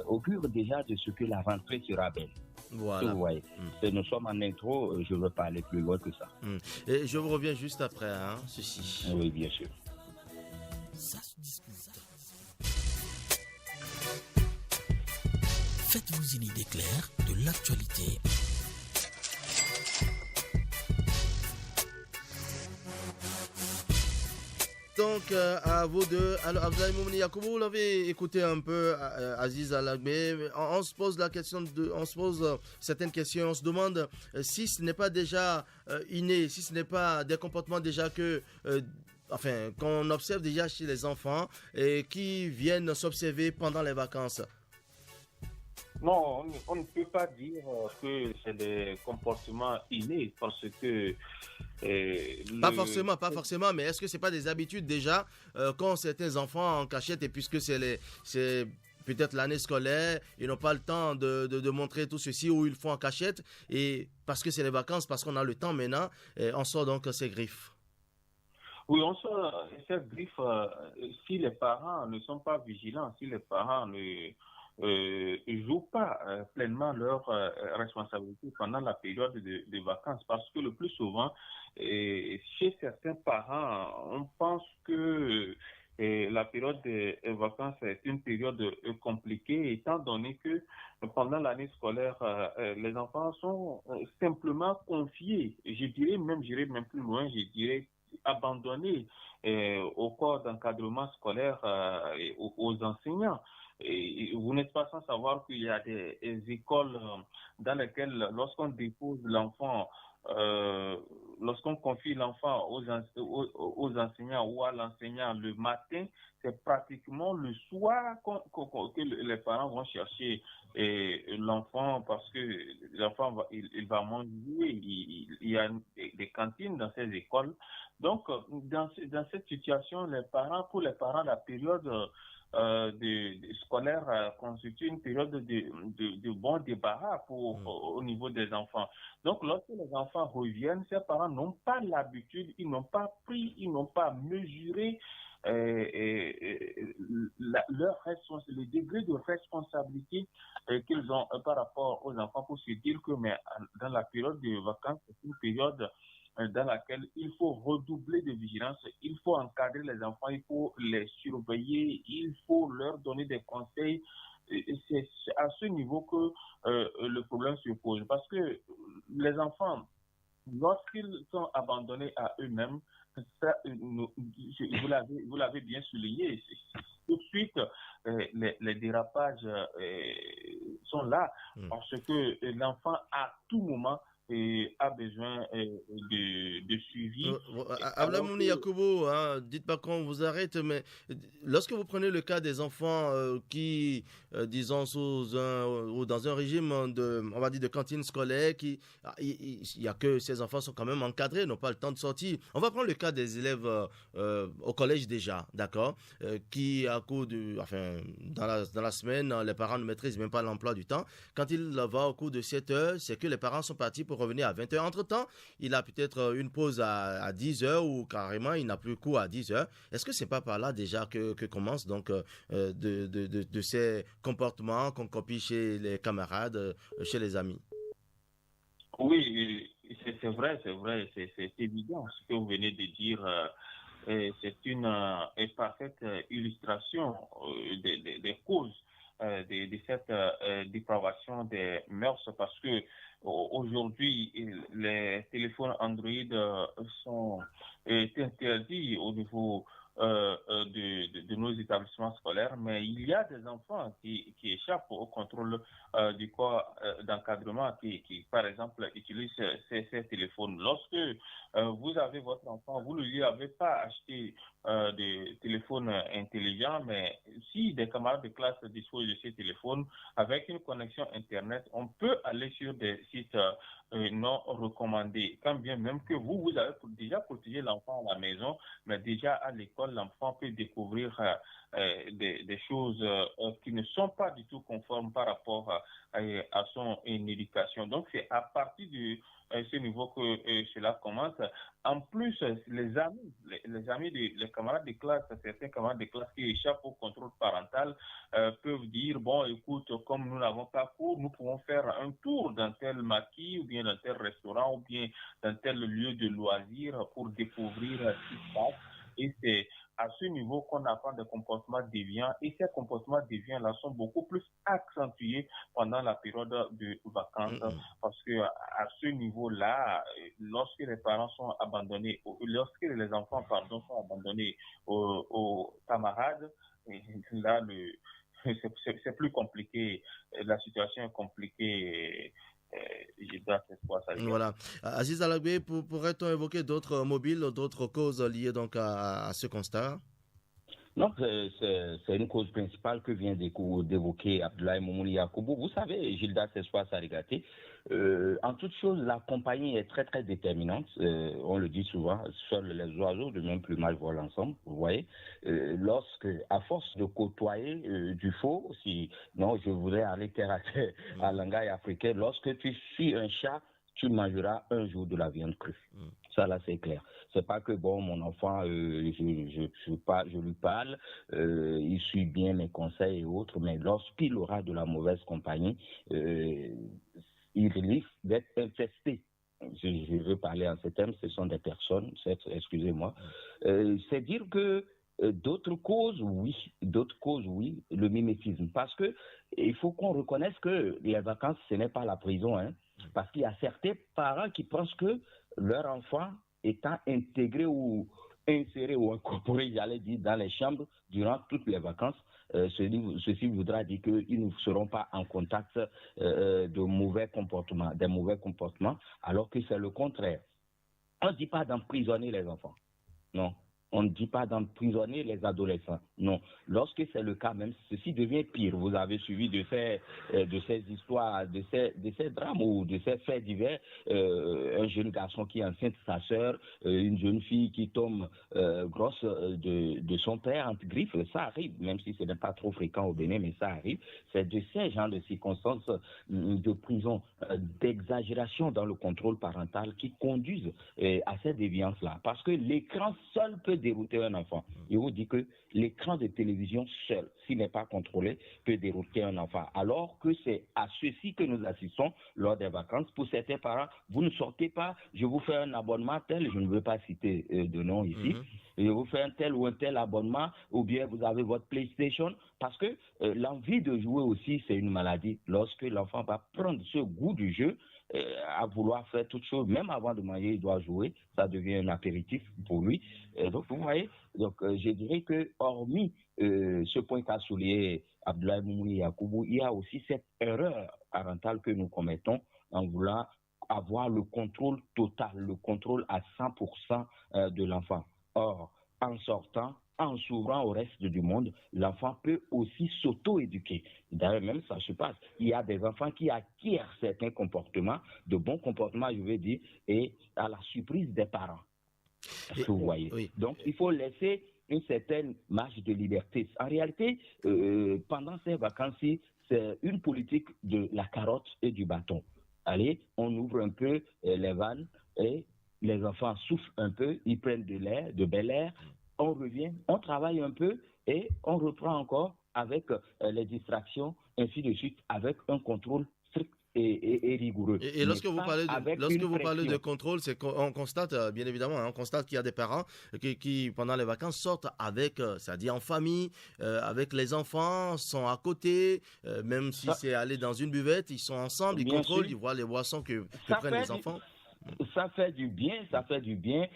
augure déjà de ce que la rentrée sera belle. Voilà. Vous voyez. Nous sommes en intro, je ne veux pas aller plus loin que ça. Et je vous reviens juste après, ceci. Oui, bien sûr. Ça se discute. Faites-vous une idée claire de l'actualité. Donc, à vous deux, alors Abdoulaye Moumouni Yacoub, vous l'avez écouté un peu, Aziz Alagbe, on se pose la question, on se pose certaines questions, on se demande si ce n'est pas déjà inné, si ce n'est pas des comportements déjà que... qu'on observe déjà chez les enfants et qui viennent s'observer pendant les vacances. Non, on ne peut pas dire que c'est des comportements innés parce que... Pas forcément, mais est-ce que c'est pas des habitudes déjà qu'ont certains enfants en cachette, et puisque c'est peut-être l'année scolaire, ils n'ont pas le temps de montrer tout ceci, ou ils font en cachette, et parce que c'est les vacances, parce qu'on a le temps maintenant, et on sort donc ces griffes. Oui, on sort ces griffes si les parents ne sont pas vigilants, si les parents ne jouent pas pleinement leur responsabilité pendant la période de vacances, parce que le plus souvent, chez certains parents, on pense que la période des vacances est une période compliquée, étant donné que pendant l'année scolaire, les enfants sont simplement confiés, j'irai même plus loin, je dirais abandonnés au corps d'encadrement scolaire et aux enseignants. Et vous n'êtes pas sans savoir qu'il y a des écoles dans lesquelles, lorsqu'on dépose l'enfant, lorsqu'on confie l'enfant aux enseignants ou à l'enseignant le matin, c'est pratiquement le soir que les parents vont chercher l'enfant, parce que l'enfant il va manger, il y a des cantines dans ces écoles. Donc, dans cette situation, pour les parents, la période scolaire constitue une période de bon débarras au niveau des enfants. Donc, lorsque les enfants reviennent, ces parents n'ont pas l'habitude, ils n'ont pas pris, ils n'ont pas mesuré le degré de responsabilité qu'ils ont par rapport aux enfants, pour se dire que dans la période de vacances, c'est une période dans laquelle il faut redoubler de vigilance, il faut encadrer les enfants, il faut les surveiller, il faut leur donner des conseils. C'est à ce niveau que le problème se pose, parce que les enfants, lorsqu'ils sont abandonnés à eux-mêmes, ça, vous l'avez bien souligné. Tout de suite, les dérapages sont là parce que l'enfant, à tout moment, a besoin de suivi. Ablamouni Yakubo, dites pas qu'on vous arrête, mais lorsque vous prenez le cas des enfants qui, disons, ou dans un régime on va dire de cantine scolaire, il y a que ces enfants sont quand même encadrés, n'ont pas le temps de sortir. On va prendre le cas des élèves au collège déjà, d'accord, qui à cours dans la semaine, les parents ne maîtrisent même pas l'emploi du temps. Quand il va au cours de 7 heures, c'est que les parents sont partis pour revenir à 20 heures. Entre-temps, il a peut-être une pause à 10 heures ou carrément il n'a plus cours à 10 heures. Est-ce que c'est pas par là déjà que commence donc de ces comportements qu'on copie chez les camarades, chez les amis? Oui, c'est vrai, c'est évident ce que vous venez de dire. C'est une parfaite illustration des causes de cette dépravation des mœurs parce que aujourd'hui, les téléphones Android sont interdits au niveau de nos établissements scolaires, mais il y a des enfants qui échappent au contrôle du corps d'encadrement qui, par exemple, utilisent ces téléphones. Lorsque vous avez votre enfant, vous ne lui avez pas acheté des téléphones intelligents, mais si des camarades de classe disposent de ces téléphones, avec une connexion Internet, on peut aller sur des sites non recommandés. Quand bien même que vous avez déjà protégé l'enfant à la maison, mais déjà à l'école, l'enfant peut découvrir des choses qui ne sont pas du tout conformes par rapport à son éducation. Donc c'est à partir de ce niveau que cela commence. En plus, les camarades de classe, certains camarades de classe qui échappent au contrôle parental peuvent dire, bon, écoute, comme nous n'avons pas cours, nous pouvons faire un tour dans tel maquis ou bien dans tel restaurant ou bien dans tel lieu de loisirs pour découvrir ce qui se passe. Et c'est à ce niveau qu'on apprend des comportements déviants et ces comportements déviants-là sont beaucoup plus accentués pendant la période de vacances parce que à ce niveau-là, lorsque les parents sont abandonnés, lorsque les enfants, sont abandonnés aux camarades, là, c'est plus compliqué, la situation est compliquée. Voilà. Aziz Alagbe, pourrait-on évoquer d'autres mobiles, d'autres causes liées donc à ce constat? Non, c'est une cause principale que vient d'évoquer Abdoulaye Moumouni Yakoubou. Vous savez, Gilda Sessois Sarigaté, en toute chose, la compagnie est très très déterminante. On le dit souvent, seuls les oiseaux de même plumage volent ensemble, vous voyez. Lorsque, à force de côtoyer du faux, je voudrais aller terre à terre à langage africain, lorsque tu suis un chat, tu mangeras un jour de la viande crue. Ça, là, c'est clair. C'est pas que, bon, mon enfant, je lui parle, il suit bien mes conseils et autres, mais lorsqu'il aura de la mauvaise compagnie, il risque d'être infesté. Je veux parler en ces termes, ce sont des personnes, excusez-moi. C'est dire que d'autres causes, oui, le mimétisme. Parce que il faut qu'on reconnaisse que les vacances, ce n'est pas la prison, hein. Parce qu'il y a certains parents qui pensent que leur enfant étant intégré ou inséré ou incorporé, j'allais dire, dans les chambres durant toutes les vacances, ceci voudra dire qu'ils ne seront pas en contact des mauvais comportements, alors que c'est le contraire. On ne dit pas d'emprisonner les enfants, non. On ne dit pas d'emprisonner les adolescents. Non. Lorsque c'est le cas, même ceci devient pire. Vous avez suivi de ces histoires, de ces drames ou de ces faits divers. Un jeune garçon qui enceinte sa sœur, une jeune fille qui tombe grosse de son père entre griffes. Ça arrive, même si ce n'est pas trop fréquent au Bénin, mais ça arrive. C'est de ces genres de circonstances de prison, d'exagération dans le contrôle parental qui conduisent à ces déviances-là. Parce que l'écran seul peut dérouter un enfant. Je vous dis que l'écran de télévision seul, s'il n'est pas contrôlé, peut dérouter un enfant. Alors que c'est à ceci que nous assistons lors des vacances. Pour certains parents, vous ne sortez pas, je vous fais un abonnement tel, je ne veux pas citer de nom ici, je vous fais un tel ou un tel abonnement, ou bien vous avez votre PlayStation, parce que l'envie de jouer aussi, c'est une maladie. Lorsque l'enfant va prendre ce goût du jeu, à vouloir faire toutes choses. Même avant de manger, il doit jouer. Ça devient un apéritif pour lui. Donc, vous voyez, je dirais que hormis ce point qu'a souligné Abdoulaye Moumouni Yacoubou, il y a aussi cette erreur parentale que nous commettons en voulant avoir le contrôle total, le contrôle à 100% de l'enfant. Or, en sortant, en s'ouvrant au reste du monde, l'enfant peut aussi s'auto-éduquer. D'ailleurs, même ça se passe. Il y a des enfants qui acquièrent certains comportements, de bons comportements, je veux dire, et à la surprise des parents. Est-ce que vous voyez? Oui. Donc, il faut laisser une certaine marge de liberté. En réalité, pendant ces vacances-ci, c'est une politique de la carotte et du bâton. Allez, on ouvre un peu les vannes et les enfants soufflent un peu, ils prennent de l'air, de bel air, on revient, on travaille un peu et on reprend encore avec les distractions, ainsi de suite, avec un contrôle strict et rigoureux. Et lorsque vous parlez de contrôle, c'est qu'on constate, bien évidemment, on constate qu'il y a des parents qui pendant les vacances, sortent avec, c'est-à-dire en famille, avec les enfants, sont à côté, même si c'est aller dans une buvette, ils sont ensemble, ils contrôlent, ils voient les boissons que prennent les enfants. Ça fait du bien, ça fait du bien.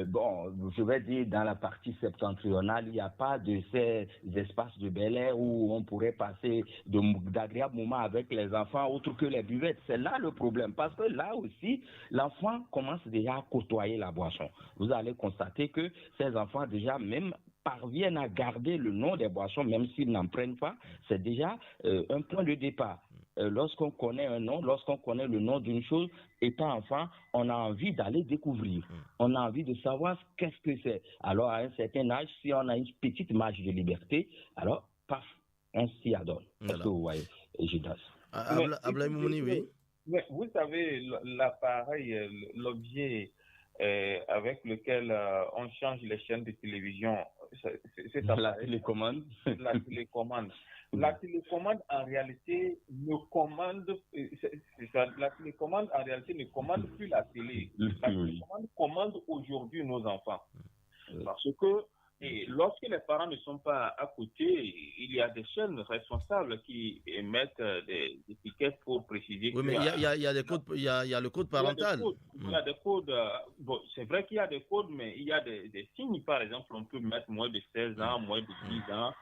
Bon, je vais dire, dans la partie septentrionale, il n'y a pas de ces espaces de bel air où on pourrait passer d'agréables moments avec les enfants, autre que les buvettes. C'est là le problème, parce que là aussi, l'enfant commence déjà à côtoyer la boisson. Vous allez constater que ces enfants déjà même parviennent à garder le nom des boissons, même s'ils n'en prennent pas. C'est déjà un point de départ. Lorsqu'on connaît un nom, lorsqu'on connaît le nom d'une chose, étant enfant, on a envie d'aller découvrir. On a envie de savoir qu'est-ce que c'est. Alors, à un certain âge, si on a une petite marge de liberté, alors, paf, on s'y adonne. Est-ce que vous voyez, Judas? Abdoulaye Moumouni, oui. Mais vous savez, l'appareil, l'objet avec lequel on change les chaînes de télévision, c'est la télécommande. La télécommande. La télécommande en réalité ne commande, la télécommande en réalité ne commande plus la télé. La télécommande commande aujourd'hui nos enfants. Parce que lorsque les parents ne sont pas à côté, il y a des chaînes responsables qui émettent des étiquettes pour préciser. Oui, mais il y a des codes, il y a le code parental. Il y a des codes. Bon, c'est vrai qu'il y a des codes, mais il y a des signes. Par exemple, on peut mettre moins de 16 ans, moins de 10 ans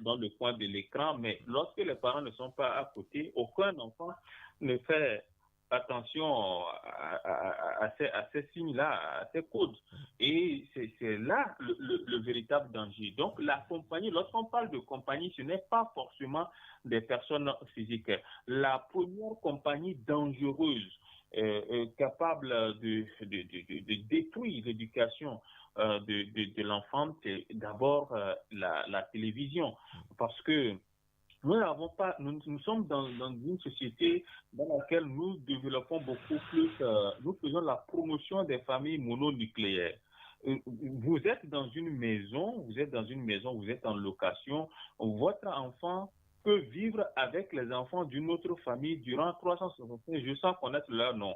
dans le coin de l'écran. Mais lorsque les parents ne sont pas à côté, aucun enfant ne fait attention à ces signes-là, à ces codes. Et c'est là le véritable danger. Donc, la compagnie, lorsqu'on parle de compagnie, ce n'est pas forcément des personnes physiques. La première compagnie dangereuse capable de détruire l'éducation de l'enfant, c'est d'abord la télévision. Parce que nous sommes dans une société dans laquelle nous développons beaucoup plus, nous faisons la promotion des familles mononucléaires. Vous êtes dans une maison, vous êtes en location, votre enfant peut vivre avec les enfants d'une autre famille durant 365 jours sans connaître leur nom.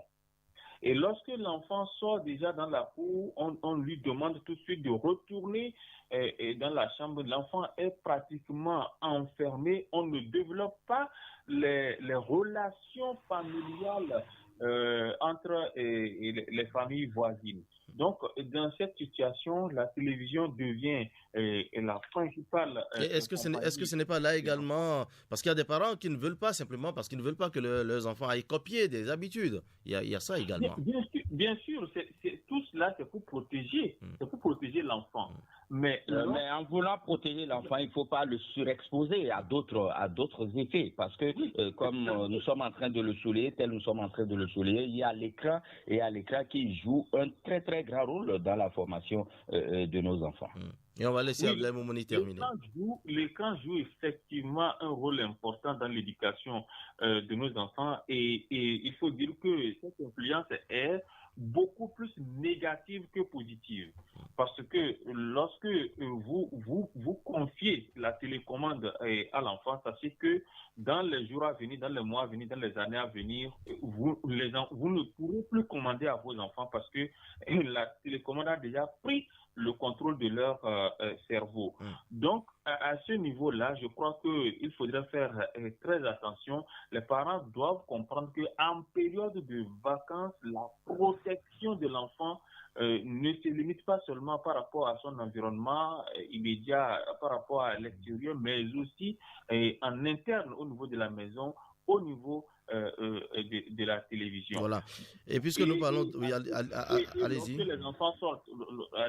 Et lorsque l'enfant sort déjà dans la cour, on lui demande tout de suite de retourner dans la chambre. L'enfant est pratiquement enfermé. On ne développe pas les relations familiales entre les familles voisines. Donc, dans cette situation, la télévision devient la principale... Est-ce que ce n'est pas là également... Parce qu'il y a des parents qui ne veulent pas, simplement parce qu'ils ne veulent pas que leurs enfants aillent copier des habitudes. Il y a ça également. Bien sûr, tout cela, c'est pour protéger, l'enfant. Mais en voulant protéger l'enfant, il ne faut pas le surexposer à d'autres effets. Parce que, comme nous sommes en train de le souligner, il y a l'écran qui joue un très très grand rôle dans la formation de nos enfants. Et on va laisser Abdoulaye Moumouni terminer. L'écran joue effectivement un rôle important dans l'éducation de nos enfants et il faut dire que cette influence est beaucoup plus négative que positive. Parce que lorsque vous confiez la télécommande à l'enfant, sachez que dans les jours à venir, dans les mois à venir, dans les années à venir, vous ne pourrez plus commander à vos enfants parce que la télécommande a déjà pris le contrôle de leur cerveau. Donc, à ce niveau-là, je crois qu'il faudrait faire très attention. Les parents doivent comprendre qu'en période de vacances, la protection de l'enfant ne se limite pas seulement par rapport à son environnement immédiat, par rapport à l'extérieur, mais aussi en interne au niveau de la maison, au niveau de la télévision. Voilà. Et puisque nous parlons... Oui, allez-y. Lorsque les enfants sortent,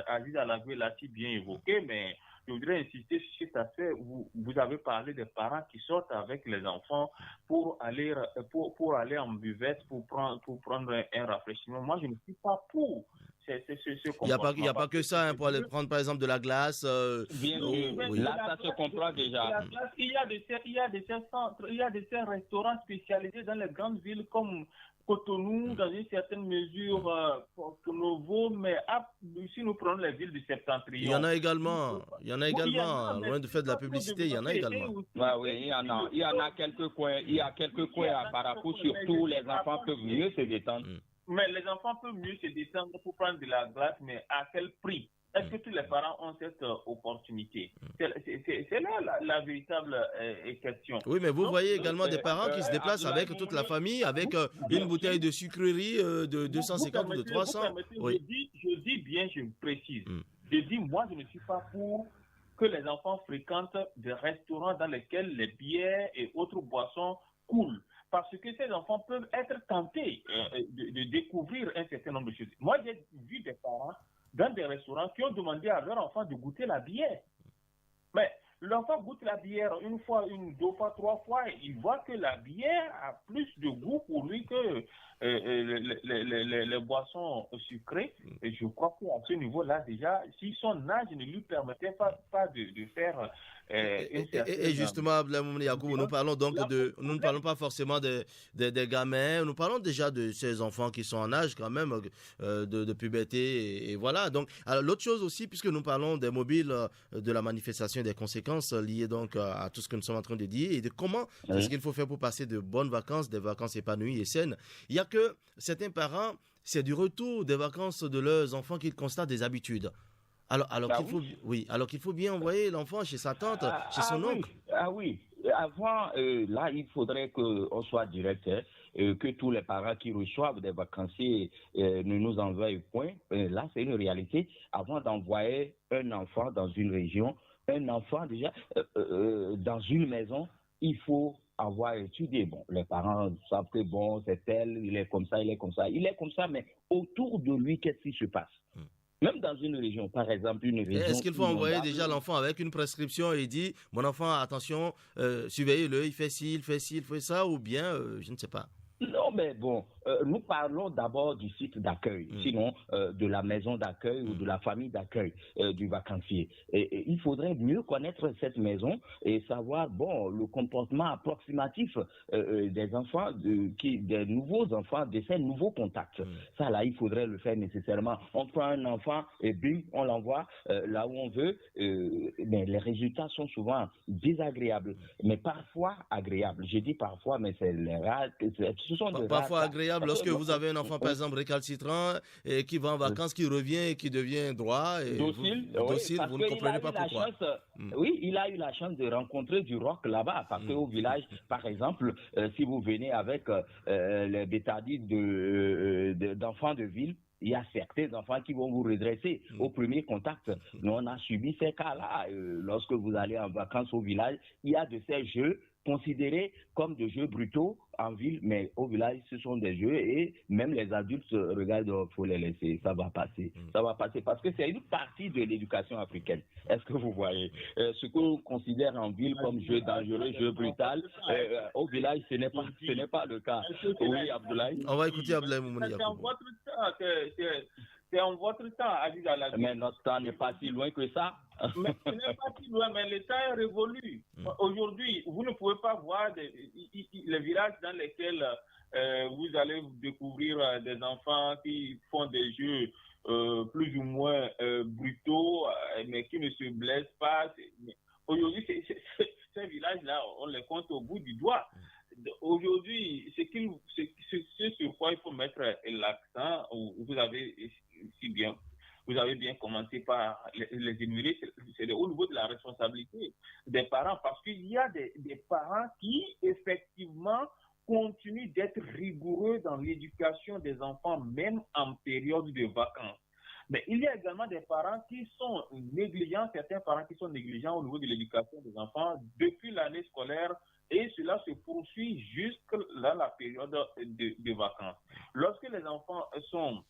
Aziz Alagoué l'a si bien évoqué, mais je voudrais insister sur cet aspect. Vous avez parlé des parents qui sortent avec les enfants pour aller en buvette, pour prendre un rafraîchissement. Moi, je ne suis pas pour. Il n'y a pas que ça, hein, pour aller prendre par exemple de la glace. Bien sûr, oui. Là, ça se comprend déjà. Il y a des restaurants spécialisés dans les grandes villes comme Cotonou, dans une certaine mesure, Porto Novo, mais si nous prenons les villes du septentrion. Il y en a également, loin de faire de la publicité, il y en a également. Oui, il y en a quelques coins, à Barako, surtout les enfants peuvent mieux se détendre. Mais les enfants peuvent mieux se détendre pour prendre de la glace, mais à quel prix? Est-ce que tous les parents ont cette opportunité? C'est là la véritable question. Oui, mais vous voyez également des parents qui se déplacent avec toute la famille, avec une bouteille de sucrerie de 250 ou de 300. Oui. Je dis bien, je précise. Je dis, moi, je ne suis pas pour que les enfants fréquentent des restaurants dans lesquels les bières et autres boissons coulent. Parce que ces enfants peuvent être tentés de découvrir un certain nombre de choses. Moi, j'ai vu des parents dans des restaurants qui ont demandé à leur enfant de goûter la bière. Mais l'enfant goûte la bière une fois, deux fois, trois fois, il voit que la bière a plus de goût pour lui que les boissons sucrées. Et je crois qu'à ce niveau-là, déjà, si son âge ne lui permettait pas de faire... Et justement, Abdelmoumni Yacoub, nous parlons donc nous ne parlons pas forcément des gamins, nous parlons déjà de ces enfants qui sont en âge quand même de puberté et voilà. Donc, l'autre chose aussi, puisque nous parlons des mobiles, de la manifestation et des conséquences liées donc à tout ce que nous sommes en train de dire et de comment est-ce qu'il faut faire pour passer de bonnes vacances, des vacances épanouies et saines. Il y a que certains parents, c'est du retour des vacances de leurs enfants qu'ils constatent des habitudes. Alors qu'il faut bien envoyer l'enfant chez sa tante, chez son oncle. Oui. Avant, là, il faudrait qu'on soit direct, que tous les parents qui reçoivent des vacanciers ne nous envoient point. Là, c'est une réalité. Avant d'envoyer un enfant dans une région, un enfant déjà dans une maison, il faut avoir étudié. Bon, les parents savent que bon, c'est tel, il est comme ça, mais autour de lui, qu'est-ce qui se passe? Même dans une région, par exemple, une région... Est-ce qu'il faut envoyer déjà l'enfant avec une prescription et il dit, mon enfant, attention, surveillez-le, il fait ci, il fait ça, ou bien, je ne sais pas. Non, mais bon, nous parlons d'abord du site d'accueil, sinon de la maison d'accueil ou de la famille d'accueil du vacancier. Et il faudrait mieux connaître cette maison et savoir, bon, le comportement approximatif des enfants, des nouveaux enfants, de ces nouveaux contacts. Ça, là, il faudrait le faire nécessairement. On prend un enfant et bim, on l'envoie là où on veut. Mais les résultats sont souvent désagréables, mais parfois agréables. Je dis parfois, mais c'est les rares... Parfois agréable lorsque vous avez un enfant, par exemple, récalcitrant et qui va en vacances, qui revient et qui devient droit et docile, vous ne comprenez pas pourquoi. Oui, il a eu la chance de rencontrer du rock là-bas, parce qu'au village, par exemple, si vous venez avec les bétadines d'enfants de ville, il y a certains enfants qui vont vous redresser au premier contact. Nous, on a subi ces cas-là. Lorsque vous allez en vacances au village, il y a de ces jeux considérés comme des jeux brutaux en ville, mais au village, ce sont des jeux et même les adultes regardent, il faut les laisser, ça va passer. Ça va passer parce que c'est une partie de l'éducation africaine. Est-ce que vous voyez? Ce qu'on considère en ville comme jeu dangereux, jeu brutal, au village, ce n'est pas le cas. Oui, Abdoulaye. On va écouter Abdoulaye Moumouni Yacoub. C'est en votre temps, Aziz Alagoué. Mais notre temps n'est pas si loin que ça. Mais ce n'est pas si loin, mais le temps est révolu. Aujourd'hui, vous ne pouvez pas voir les villages dans lesquels vous allez découvrir des enfants qui font des jeux plus ou moins brutaux, mais qui ne se blessent pas. Aujourd'hui, c'est ces villages-là, on les compte au bout du doigt. Aujourd'hui, ce sur quoi il faut mettre l'accent, vous avez bien commencé par les énumérer, c'est au niveau de la responsabilité des parents, parce qu'il y a des parents qui, effectivement, continuent d'être rigoureux dans l'éducation des enfants, même en période de vacances. Mais il y a également des parents qui sont négligents, certains parents qui sont négligents au niveau de l'éducation des enfants depuis l'année scolaire, et cela se poursuit jusqu'à la période de vacances. Lorsque les enfants sont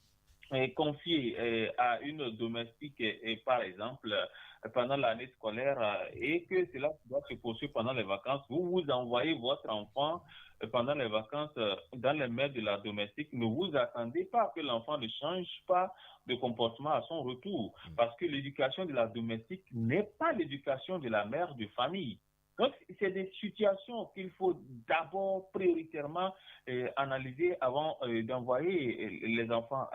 confiés à une domestique, par exemple, pendant l'année scolaire, et que cela doit se poursuivre pendant les vacances, vous envoyez votre enfant pendant les vacances dans les mains de la domestique. Ne vous attendez pas que l'enfant ne change pas de comportement à son retour, parce que l'éducation de la domestique n'est pas l'éducation de la mère de famille. Donc, c'est des situations qu'il faut d'abord prioritairement analyser avant d'envoyer les enfants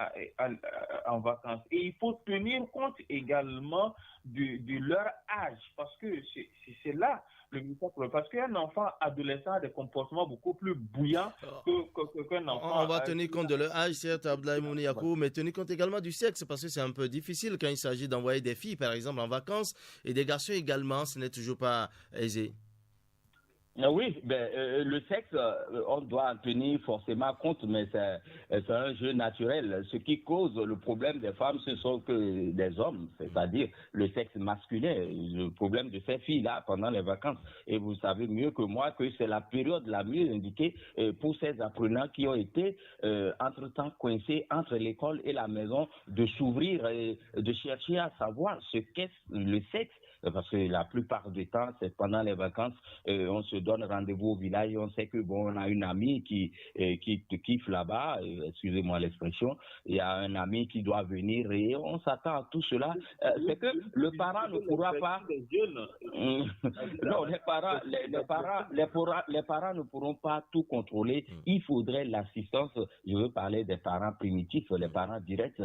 en vacances. Et il faut tenir compte également de leur âge, parce que c'est là le miracle. Parce qu'un enfant adolescent a des comportements beaucoup plus bouillants qu'un enfant. On va tenir compte de leur âge, certes, Abdoulaye Mouni Yakou, mais tenir compte également du sexe, parce que c'est un peu difficile quand il s'agit d'envoyer des filles, par exemple, en vacances, et des garçons également, ce n'est toujours pas aisé. Oui, le sexe, on doit en tenir forcément compte, mais c'est un jeu naturel. Ce qui cause le problème des femmes, ce sont que des hommes, c'est-à-dire le sexe masculin, le problème de ces filles-là pendant les vacances. Et vous savez mieux que moi que c'est la période la mieux indiquée pour ces apprenants qui ont été entre-temps coincés entre l'école et la maison, de s'ouvrir et de chercher à savoir ce qu'est le sexe. Parce que la plupart du temps, c'est pendant les vacances, on se donne rendez-vous au village, on sait que on a une amie qui te kiffe là-bas, excusez-moi l'expression, il y a un ami qui doit venir et on s'attend à tout cela. C'est que le parent ne pourra pas... Non, les parents ne pourront pas tout contrôler. Il faudrait l'assistance, je veux parler des parents primitifs, les parents directs,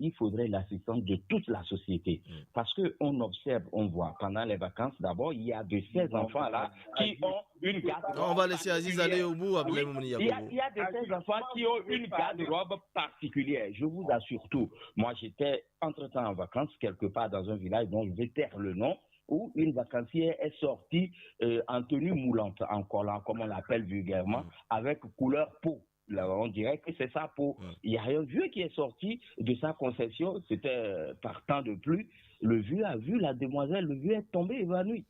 il faudrait l'assistance de toute la société. Parce qu'on observe, on voit pendant les vacances, d'abord, il y a de ces enfants-là qui ont une garde-robe. On va laisser Aziz aller au bout. Il y a de ces enfants qui ont une garde-robe particulière, je vous assure tout. Moi, j'étais entre-temps en vacances, quelque part dans un village dont je vais taire le nom, où une vacancière est sortie en tenue moulante, en collant, comme on l'appelle vulgairement, avec couleur peau. Là, on dirait que c'est sa peau. Il y a un vieux qui est sorti de sa conception, c'était par temps de pluie. Le vieux a vu la demoiselle, le vieux est tombé évanoui.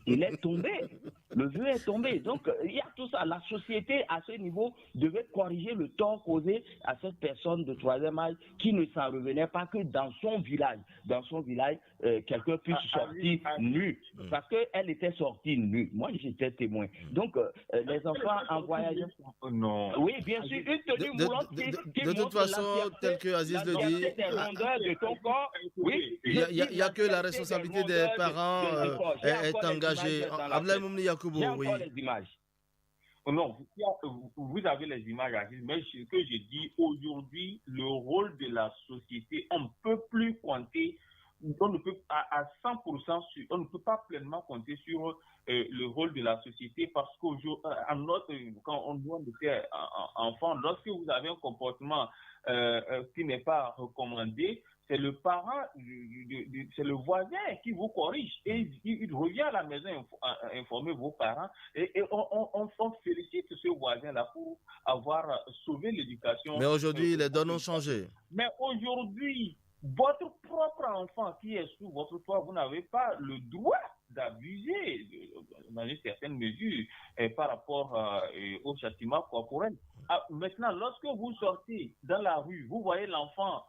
Il est tombé. Le vieux est tombé. Donc, il y a tout ça. La société, à ce niveau, devait corriger le tort causé à cette personne de troisième âge qui ne s'en revenait pas que dans son village, quelqu'un puisse sortir nu. Parce qu'elle était sortie nue. Moi, j'étais témoin. Donc, les enfants en voyage... Non. Oui, bien sûr, une tenue moulante qui de toute façon, tel que Aziz le dit... de ton corps, oui. Il n'y a que la responsabilité des parents est engagée. Abdoulaye Mouni Yakoubou, oui. Non, vous avez les images, mais ce que je dis aujourd'hui, le rôle de la société, on ne peut plus compter, on ne peut à 100%, on ne peut pas pleinement compter sur le rôle de la société, parce qu'aujourd'hui, quand on doit faire enfant, lorsque vous avez un comportement qui n'est pas recommandé, c'est le parent, c'est le voisin qui vous corrige, et il revient à la maison informer vos parents, et on félicite ce voisin-là pour avoir sauvé l'éducation. Mais aujourd'hui, les données ont changé. Mais aujourd'hui, votre propre enfant qui est sous votre toit, vous n'avez pas le droit d'abuser dans une certaine mesure par rapport au châtiment corporel. Maintenant, lorsque vous sortez dans la rue, vous voyez l'enfant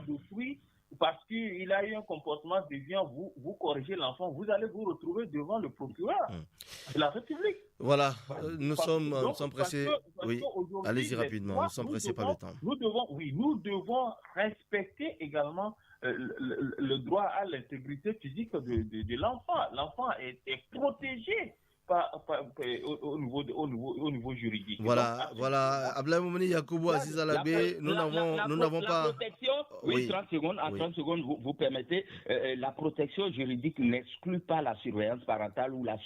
d'autrui, parce qu'il a eu un comportement déviant, vous corrigez l'enfant, vous allez vous retrouver devant le procureur de la République. Voilà, nous sommes pressés. Oui, allez-y rapidement, nous sommes pressés par le temps. Nous devons respecter également le droit à l'intégrité physique de l'enfant. L'enfant est protégé au niveau juridique. Voilà, Donc, voilà. Ablamouni Yakoubou, Aziz Alabé, nous n'avons pas. Protection, oui, 30 secondes, en 30 secondes, vous permettez, la protection juridique n'exclut pas la surveillance parentale ou la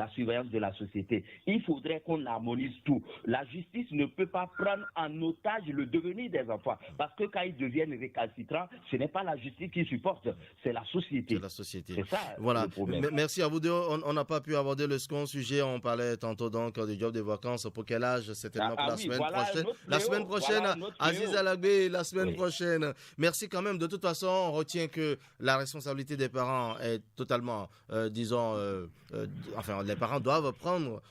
surveillance de la société. Il faudrait qu'on harmonise tout. La justice ne peut pas prendre en otage le devenir des enfants. Parce que quand ils deviennent récalcitrants, ce n'est pas la justice qui supporte, c'est la société. C'est la société. C'est ça voilà. le problème. Merci à vous deux. On n'a pas pu aborder le second sujet. On parlait tantôt donc du job de vacances. Pour quel âge? Certainement pour la semaine prochaine. La semaine prochaine, Aziz Alabé, la semaine prochaine. Merci quand même. De toute façon, on retient que la responsabilité des parents est totalement, enfin, les parents doivent prendre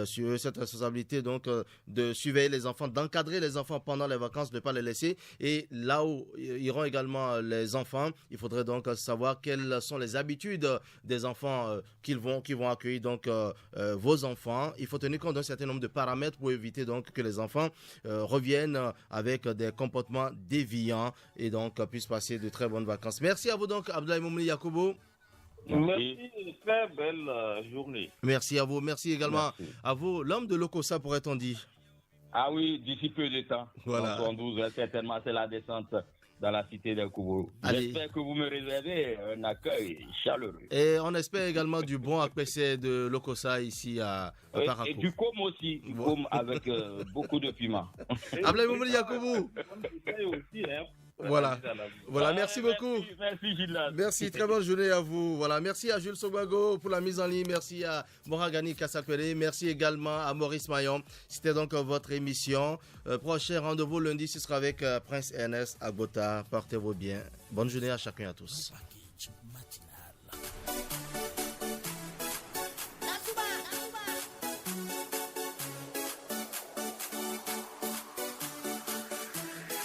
sur eux cette responsabilité donc de surveiller les enfants, d'encadrer les enfants pendant les vacances, de ne pas les laisser. Et là où iront également les enfants, il faudrait donc savoir quelles sont les habitudes des enfants qu'ils vont accueillir donc vos enfants. Il faut tenir compte d'un certain nombre de paramètres pour éviter donc que les enfants reviennent avec des comportements déviants et donc puissent passer de très bonnes vacances. Merci à vous donc, Abdoulaye Moumouni Yakoubou. Merci, très belle journée. Merci à vous, merci également à vous. L'homme de l'Okosa, pourrait-on dire? Ah oui, d'ici peu de temps. Voilà. En 12, certainement, c'est la descente dans la cité del Koubou. J'espère que vous me réservez un accueil chaleureux. Et on espère également du bon APC de l'Okosa ici à Parakou. Et du com aussi, du com avec beaucoup de piment. Abdoulaye Moumouni Yakoubou. Voilà, merci beaucoup. Merci Gilles. Merci, très bonne journée à vous. Voilà, merci à Jules Sogbago pour la mise en ligne. Merci à Moragani Kassakwele. Merci également à Maurice Mayon. C'était donc votre émission. Prochain rendez-vous lundi, ce sera avec Prince Ernest Agbota. Portez-vous bien. Bonne journée à chacun et à tous.